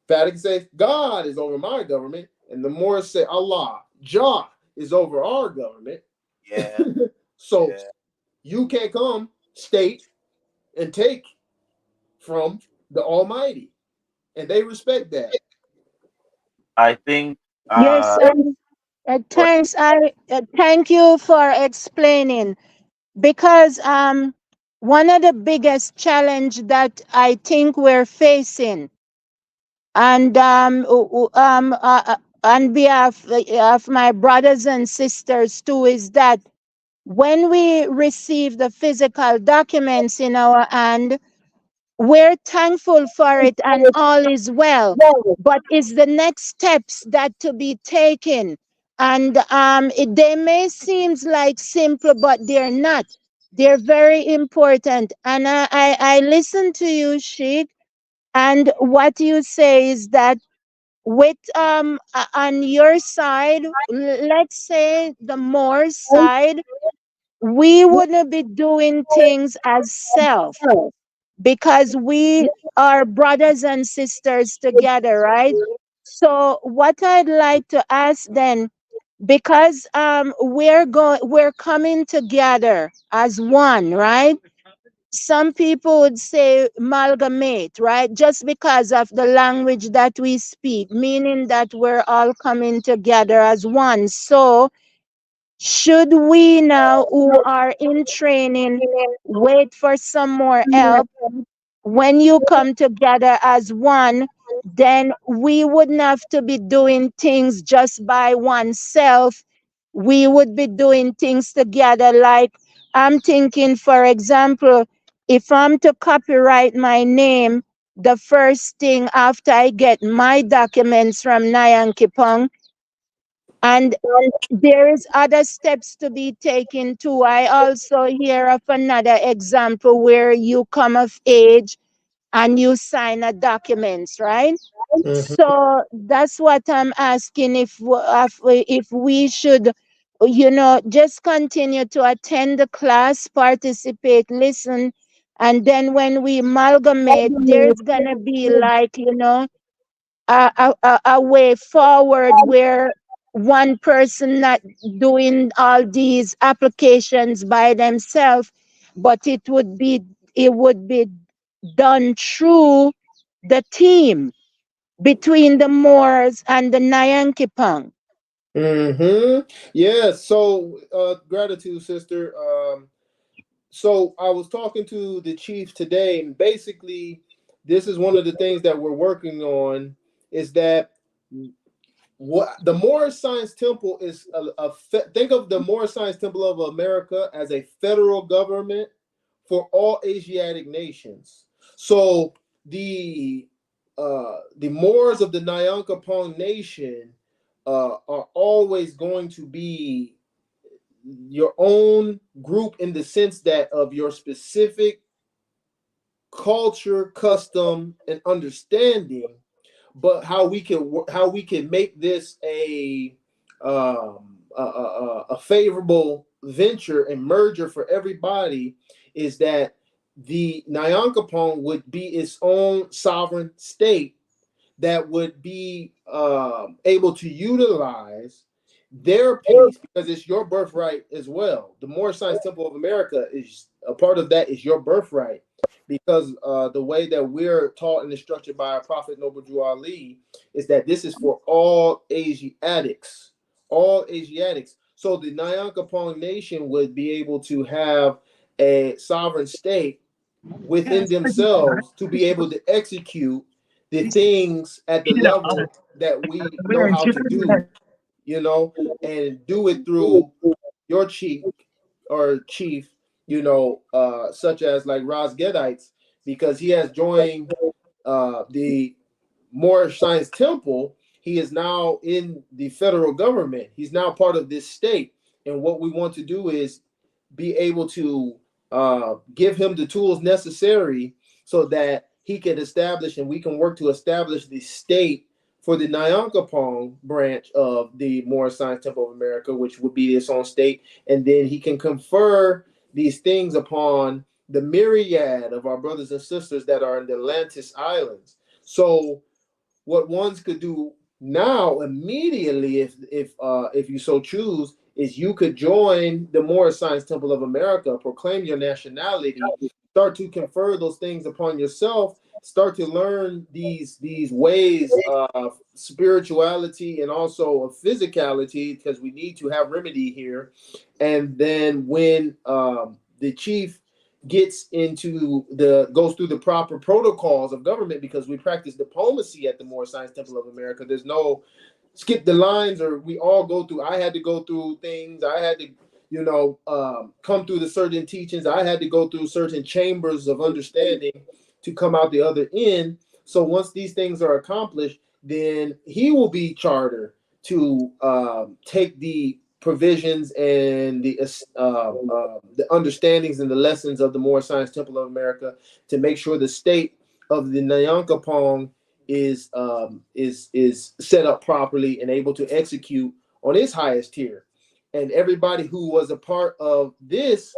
Vatican says, God is over my government. And the Moors say, Allah, Jah is over our government. Yeah. So you can't come, state, and take from the Almighty. And they respect that. I think. Yes, thanks. Thank you for explaining. because one of the biggest challenge that I think we're facing, and on behalf of my brothers and sisters too, is that when we receive the physical documents in our hand, we're thankful for it and all is well. But is the next steps that to be taken? And they may seem like simple, but they're not. They're very important. And I listen to you, Sheikh, and what you say is that with on your side, let's say the more side, we wouldn't be doing things as self because we are brothers and sisters together, right? So what I'd like to ask then, because we're coming together as one, right? Some people would say amalgamate, right? Just because of the language that we speak, meaning that we're all coming together as one. So should we now who are in training wait for some more help? When you come together as one, then we wouldn't have to be doing things just by oneself. We would be doing things together. Like, I'm thinking, for example, if I'm to copyright my name, the first thing after I get my documents from Nyankopong, and there is other steps to be taken too. I also hear of another example where you come of age and you sign a documents, right? Mhm. So that's what I'm asking, if we should, just continue to attend the class, participate, listen, and then when we amalgamate, there's gonna be like, a way forward where one person not doing all these applications by themselves, but it would be done through the team between the Moors and the Nyankopong. Yeah. So, gratitude, sister. So I was talking to the chief today, and basically, this is one of the things that we're working on. Is that what the Moorish Science Temple is? Think of the Moorish Science Temple of America as a federal government for all Asiatic nations. So the Moors of the Nyankopong Nation are always going to be your own group in the sense that of your specific culture, custom, and understanding, but how we can make this a favorable venture and merger for everybody is that the Nyankopong would be its own sovereign state that would be able to utilize their piece because it's your birthright as well. The Moorish Science Temple of America is a part of that, is your birthright because the way that we're taught and instructed by our Prophet Noble Drew Ali is that this is for all Asiatics, all Asiatics. So the Nyankopong Nation would be able to have a sovereign state within themselves to be able to execute the things at the level that we know how to do, and do it through your chief or chief, such as like Ras Gedites, because he has joined the Moorish Science Temple. He is now in the federal government. He's now part of this state. And what we want to do is be able to give him the tools necessary so that he can establish and we can work to establish the state for the Nyankopong branch of the Moorish Science Temple of America, which would be its own state. And then he can confer these things upon the myriad of our brothers and sisters that are in the Atlantis Islands. So what ones could do now immediately, if you so choose, is you could join the Moorish Science Temple of America, proclaim your nationality, start to confer those things upon yourself, start to learn these ways of spirituality and also of physicality, because we need to have remedy here. And then when the chief goes through the proper protocols of government, because we practice diplomacy at the Moorish Science Temple of America. There's no skip the lines, or we all go through. I had to go through things. I had to, come through the certain teachings. I had to go through certain chambers of understanding to come out the other end. So once these things are accomplished, then he will be chartered to take the provisions and the understandings and the lessons of the Moorish Science Temple of America to make sure the state of the Nyankopong is set up properly and able to execute on its highest tier. And everybody who was a part of this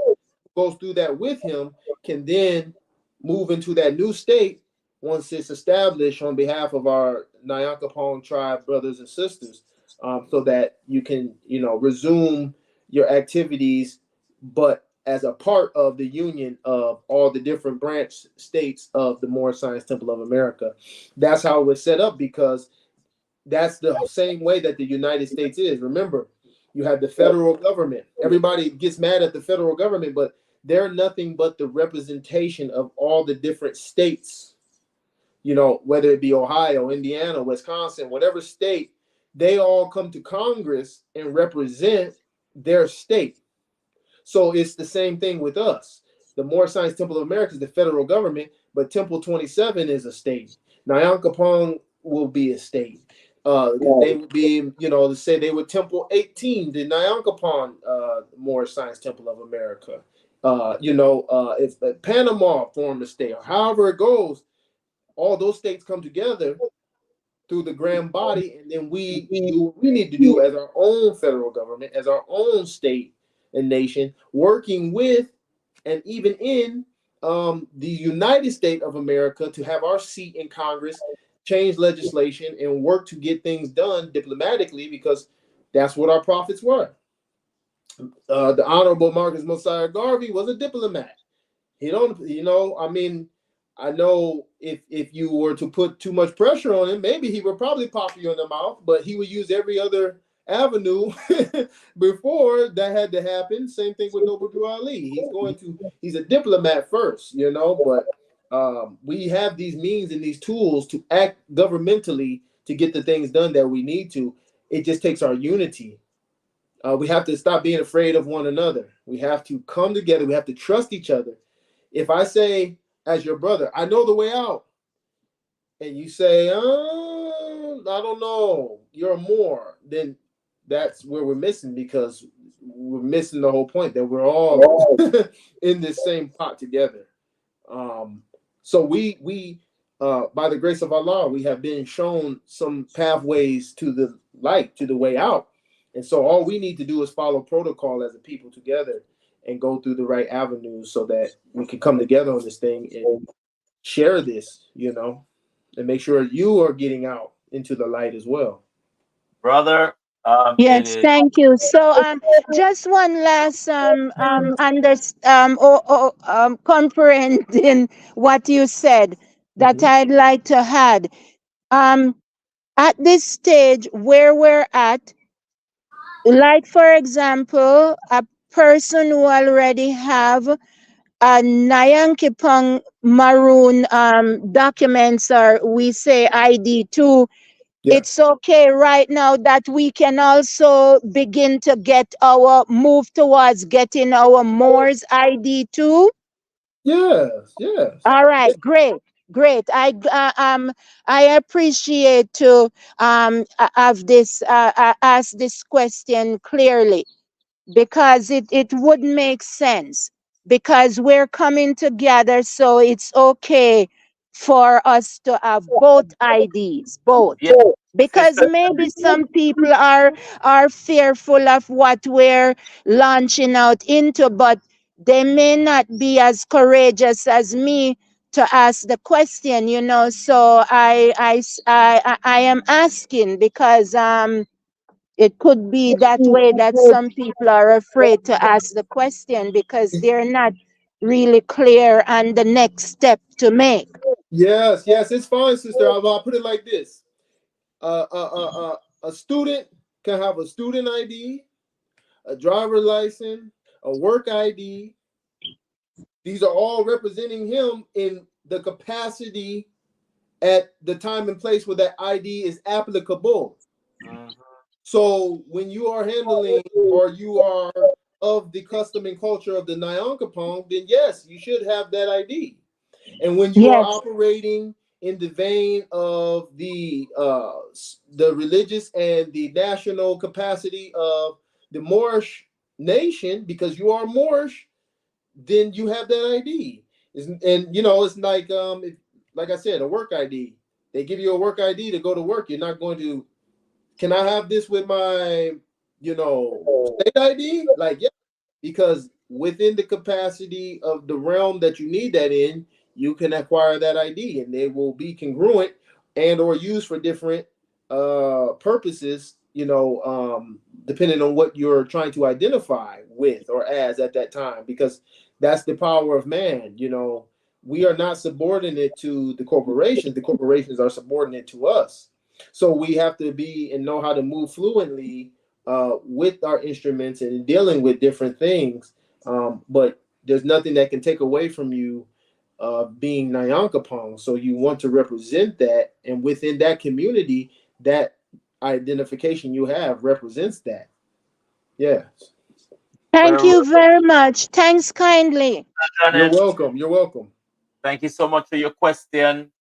goes through that with him can then move into that new state once it's established on behalf of our Nyankopong tribe brothers and sisters, so that you can, resume your activities, but as a part of the union of all the different branch states of the Moorish Science Temple of America. That's how it was set up, because that's the same way that the United States is. Remember, you have the federal government. Everybody gets mad at the federal government, but they're nothing but the representation of all the different states, whether it be Ohio, Indiana, Wisconsin, whatever state, they all come to Congress and represent their state. So it's the same thing with us. The Moorish Science Temple of America is the federal government, but Temple 27 is a state. Nyankopong will be a state. They would be, to say they were Temple 18, the Nyankopong Moorish Science Temple of America. If Panama formed a state, or however it goes, all those states come together through the grand body, and then we do what we need to do as our own federal government, as our own state and nation, working with and even in the United States of America to have our seat in Congress, change legislation, and work to get things done diplomatically, because that's what our prophets were. The Honorable Marcus Mosiah Garvey was a diplomat. He don't, I know if you were to put too much pressure on him, maybe he would probably pop you in the mouth, but he would use every other avenue before that had to happen. Same thing with Noble Drew Ali. He's a diplomat first, but we have these means and these tools to act governmentally to get the things done that we need to. It just takes our unity. We have to stop being afraid of one another. We have to come together. We have to trust each other. If I say, as your brother, I know the way out, and you say, I don't know, you're more, then that's where we're missing, because we're missing the whole point that we're all in this same pot together. So we by the grace of Allah, we have been shown some pathways to the light, to the way out. And so all we need to do is follow protocol as a people together and go through the right avenues so that we can come together on this thing and share this, and make sure you are getting out into the light as well. Brother, it Yes, is. thank you. So, just one last comprehending what you said that Mhm. I'd like to add. Um, at this stage where we're at, like for example, a person who already have a Nyankopong maroon documents, or we say ID2, Yeah. it's okay right now that we can also begin to get our move towards getting our Moore's ID2. Yes. Yes. All right, great, great. I appreciate to have this ask this question clearly, because it would make sense, because we're coming together, so it's okay for us to have both IDs, both, Yeah, because sister. maybe some people are fearful of what we're launching out into, but they may not be as courageous as me to ask the question, so I am asking, because it could be that way that some people are afraid to ask the question because they're not really clear on the next step to make. Yes. Yes. It's fine, sister. I'll put it like this: a student can have a student ID, a driver license, a work ID, These are all representing him in the capacity at the time and place where that ID is applicable. Mhm. So when you are handling or you are of the custom and culture of the Nyankopong, then yes, you should have that ID. And when you are Yes. operating in the vein of the religious and the national capacity of the Moorish nation, because you are Moorish, then you have that ID. And you know, it's like I said, a work ID. They give you a work ID to go to work. You're not going to. Can I have this with my, state ID? Like, yeah, because within the capacity of the realm that you need that in, you can acquire that ID, and they will be congruent and or used for different purposes. Depending on what you're trying to identify with or as at that time, because that's the power of man. We are not subordinate to the corporations. The corporations are subordinate to us. So we have to be and know how to move fluently with our instruments and dealing with different things. But there's nothing that can take away from you being Nyankopong. So you want to represent that, and within that community, that identification you have represents that. Yes. Thank Well, you very much. Thanks kindly. You're Janet, welcome. You're welcome. thank you so much for your question.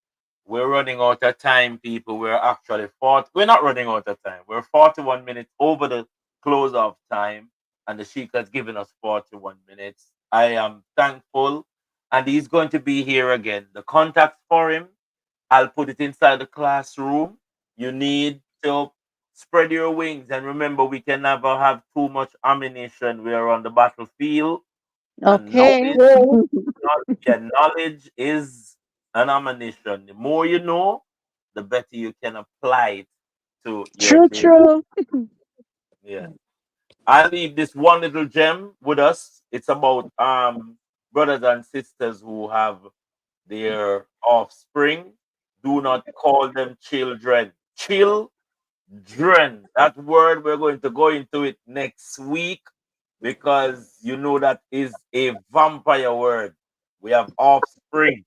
We're running out of time, people. We're actually 40. We're not running out of time. We're 41 minutes over the close of time, and the Sheikh has given us 41 minutes. I am thankful, and he's going to be here again. The contact for him, I'll put it inside the classroom. You need to spread your wings, and remember, we can never have too much ammunition. We are on the battlefield, and Okay. knowledge is an ammunition. The more you know, the better you can apply it to your True, day. true. Yeah. I leave this one little gem with us. It's about brothers and sisters who have their offspring. Do not call them children. Children. That word, we're going to go into it next week, because you know that is a vampire word. We have offspring.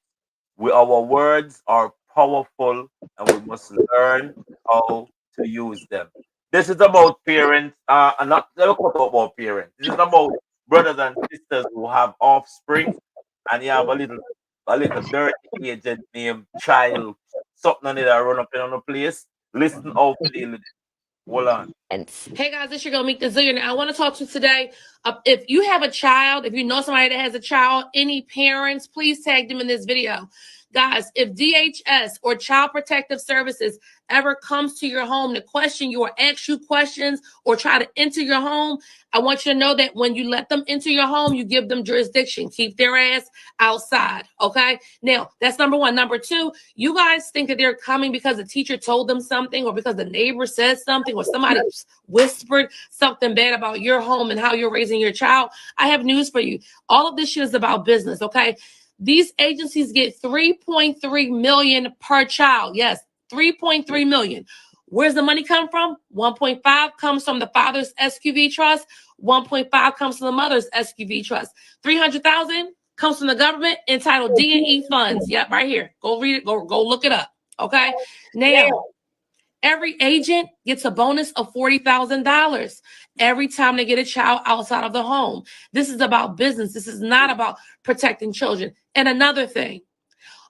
Our words are powerful, and we must learn how to use them. This is about parents, and not let me talk about parents. This is about brothers and sisters who have offspring, and you have a little dirty agent named child, something on it that run up in on the place. Listen out for the hold on. Hey guys, this your girl Meek the Zillionaire. I want to talk to you today. If you have a child, if you know somebody that has a child, any parents, please tag them in this video. Guys, if DHS or Child Protective Services ever comes to your home to question you or ask you questions or try to enter your home, I want you to know that when you let them into your home, you give them jurisdiction. Keep their ass outside, okay? Now, that's number one. Number two, you guys think that they're coming because the teacher told them something or because the neighbor said something or somebody whispered something bad about your home and how you're raising your child. I have news for you. All of this shit is about business, okay? These agencies get 3.3 million per child. Yes, 3.3 million. Where's the money come from? 1.5 comes from the father's SQV trust. 1.5 comes from the mother's SQV trust. 300,000 comes from the government entitled D&E funds. Yep, right here. Go read it. Go look it up. Okay. Now, every agent gets a bonus of $40,000 every time they get a child outside of the home. This is about business. This is not about protecting children. And another thing,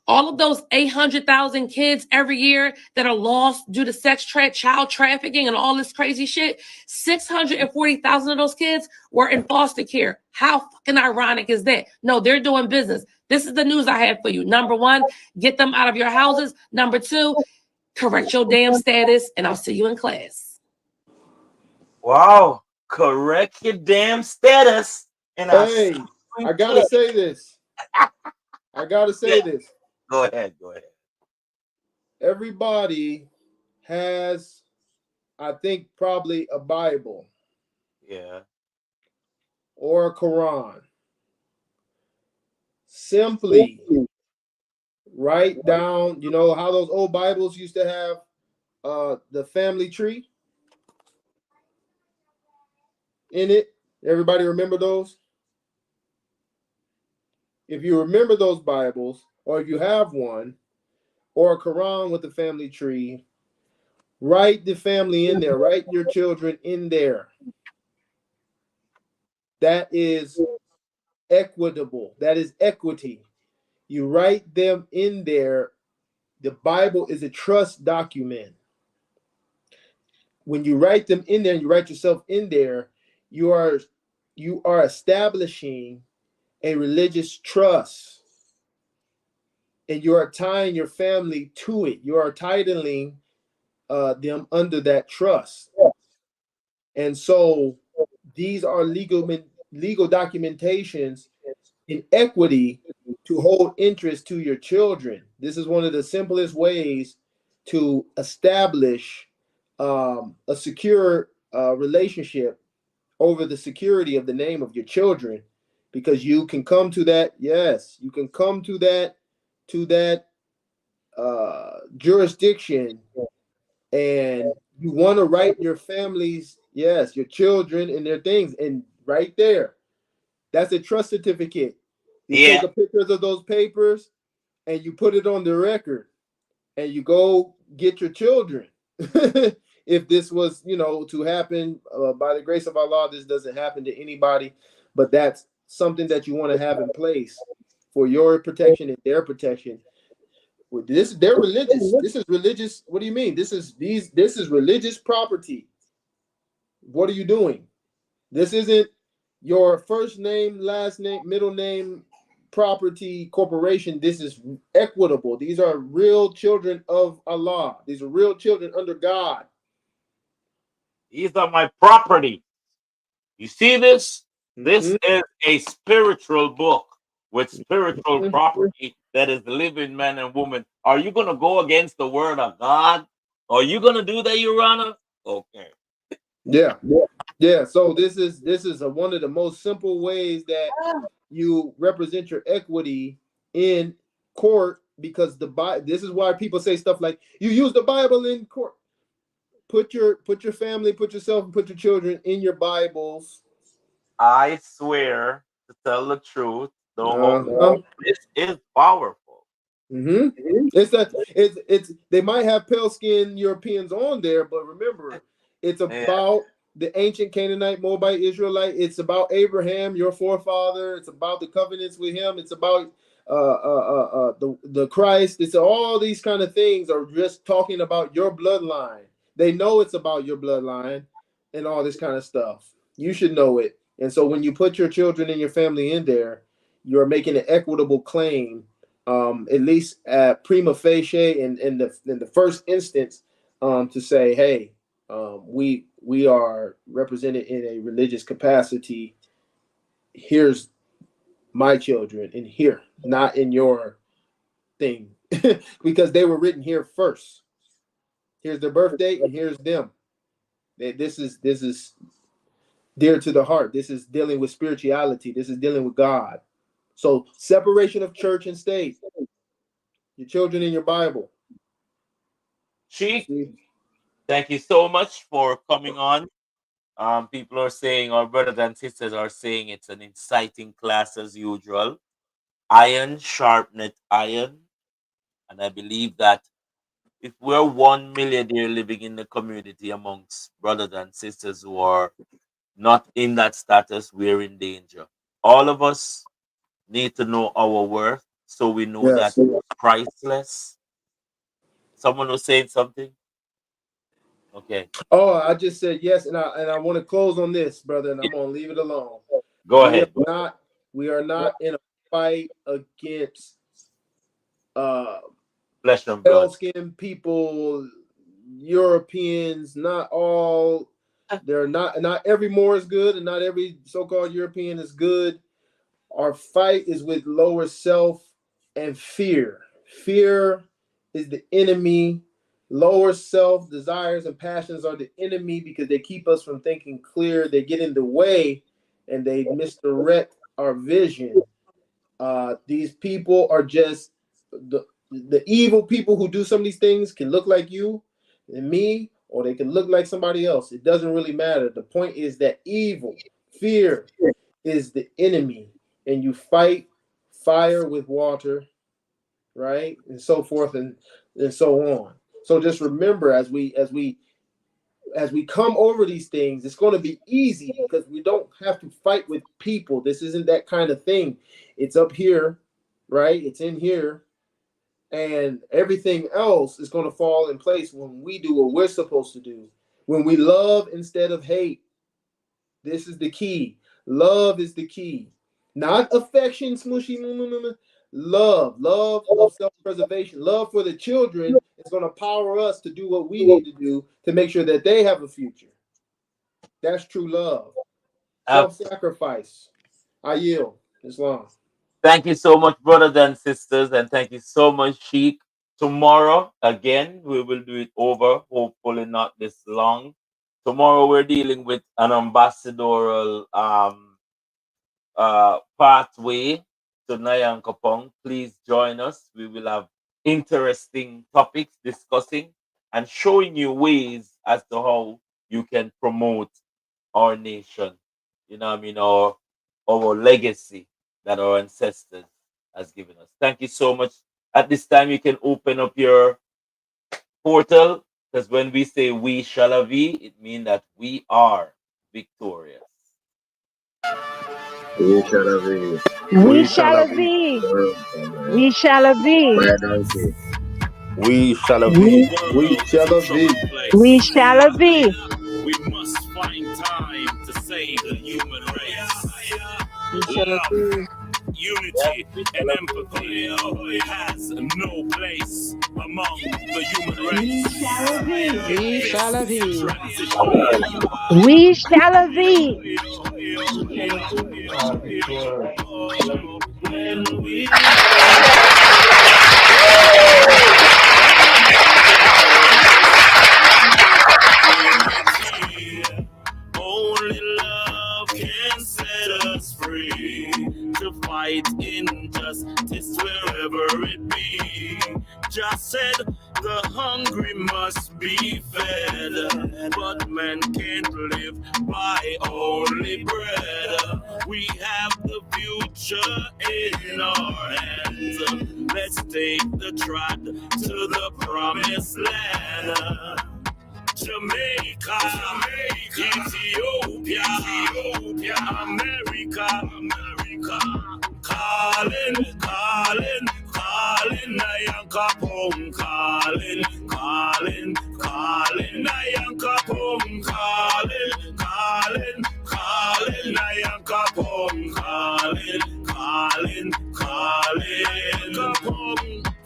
all of those 800,000 kids every year that are lost due to child trafficking and all this crazy shit, 640,000 of those kids were in foster care. How fucking ironic is that? No, they're doing business. This is the news I have for you. Number one, get them out of your houses. Number two, correct your damn status, and I'll see you in class. Wow. Correct your damn status. And Hey, I gotta say this. I gotta say this. Go ahead. Go ahead. Everybody has, I think, probably a Bible Yeah. or a Quran. Simply write down, you know how those old Bibles used to have the family tree in it? Everybody remember those? if you remember those Bibles, or if you have one, or a Quran with the family tree, write the family in there. Write your children in there. That is equitable. That is equity. You write them in there. The Bible is a trust document. When you write them in there and you write yourself in there, you are establishing a religious trust, and you are tying your family to it. You are titling them under that trust. And so these are legal documentations in equity to hold interest to your children. This is one of the simplest ways to establish a secure relationship over the security of the name of your children, because you can come to that. Yes, you can come to that jurisdiction, and you want to write your families, yes, your children and their things, and right there, that's a trust certificate. You take a pictures of those papers and you put it on the record, and you go get your children. If this was, to happen, by the grace of Allah, this doesn't happen to anybody, but that's something that you want to have in place for your protection and their protection. They're religious. This is religious. What do you mean? This is religious property. What are you doing? This isn't your first name, last name, middle name property corporation. This is equitable. These are real children of Allah. These are real children under God. These are my property. You see this? This is a spiritual book with spiritual property that is living man and woman. Are you going to go against the word of God? Are you going to do that, Your Honor? Okay. Yeah. So this is one of the most simple ways that you represent your equity in court, because this is why people say stuff like, you use the Bible in court. Put your family, put yourself, and put your children in your Bibles. I swear to tell the truth. This is powerful. It's they might have pale skinned Europeans on there, but remember, it's about the ancient Canaanite, Moabite, Israelite. It's about Abraham, your forefather. It's about the covenants with him. It's about the Christ. It's all these kind of things are just talking about your bloodline. They know it's about your bloodline and all this kind of stuff. You should know it. And so when you put your children and your family in there, you're making an equitable claim, at least at prima facie, in the first instance, to say, hey, we are represented in a religious capacity. Here's my children in here, not in your thing, because they were written here first. Here's their birth date, and here's them. This is dear to the heart. This is dealing with spirituality. This is dealing with God. So separation of church and state. Your children in your Bible. Chief, thank you so much for coming on. People are saying, our brothers and sisters are saying, it's an inciting class as usual. Iron sharpeneth iron. And I believe that if we're 1 millionaire living in the community amongst brothers and sisters who are not in that status, we're in danger. All of us need to know our worth, so we know that we're priceless. Someone was saying something? Okay. Oh, I just said yes, and I want to close on this, brother, and I'm gonna leave it alone. Go ahead. We are not in a fight against flesh and blood. Pale-skinned people, Europeans. Not all. They're not every Moor is good, and not every so-called European is good. Our fight is with lower self and fear. Fear is the enemy. Lower self desires and passions are the enemy, because they keep us from thinking clear. They get in the way and they misdirect our vision. These people are just the evil people who do some of these things can look like you and me, or they can look like somebody else. It doesn't really matter. The point is that evil, fear, is the enemy, and you fight fire with water, right? And so forth and so on. So just remember as we come over these things, it's going to be easy because we don't have to fight with people. This isn't that kind of thing. It's up here, right? It's in here. And everything else is going to fall in place when we do what we're supposed to do. When we love instead of hate. This is the key. Love is the key. Not affection, smushy, love of self-preservation, love for the children is going to power us to do what we need to do to make sure that they have a future. That's true love. Self-sacrifice. I yield. Islam. Thank you so much, brothers and sisters, and thank you so much, Sheik. Tomorrow, again, we will do it over, hopefully not this long. Tomorrow, we're dealing with an ambassadorial pathway to Nyankopong. Please join us. We will have interesting topics discussing and showing you ways as to how you can promote our nation, you know what I mean, our legacy that our ancestors has given us. Thank you so much. At this time, you can open up your portal, because when we say we shall be, it means that we are victorious. We shall be. We shall be. We shall be. We shall be. We We shall be. we shall be. We must find time to save the human race. We shall Love, be. unity, and empathy has no place among the human race. We shall be. We shall be. When we only love can set us free to fight injustice wherever it be. Just said the hungry must be fed, but men can't live by only bread. We have the future in our hands. Let's take the trot to the promised land. Jamaica, Ethiopia, America, calling, Nyankopong, calling, Nyankopong, calling, Nyankopong, calling,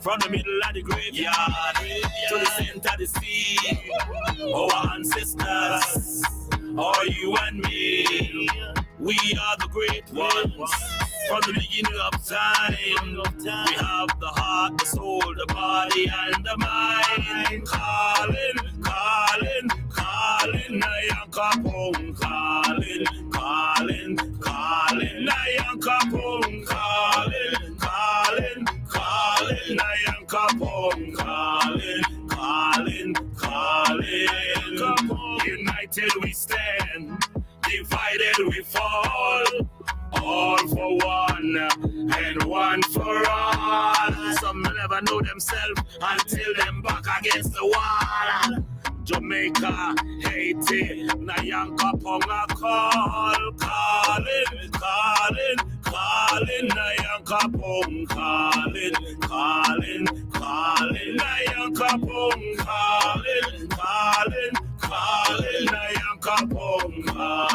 from the middle of the graveyard to the center of the sea. Our ancestors, are you and me? We are the great ones. From the beginning of time, we have the heart, the soul, the body, and the mind. Calling, Nyankopong, calling, Nyankopong, calling, Nyankopong, calling. United we stand, divided we fall. All for one and one for all. Some never know themselves until them back against the wall. Jamaica, Haiti, Nyankopong a call.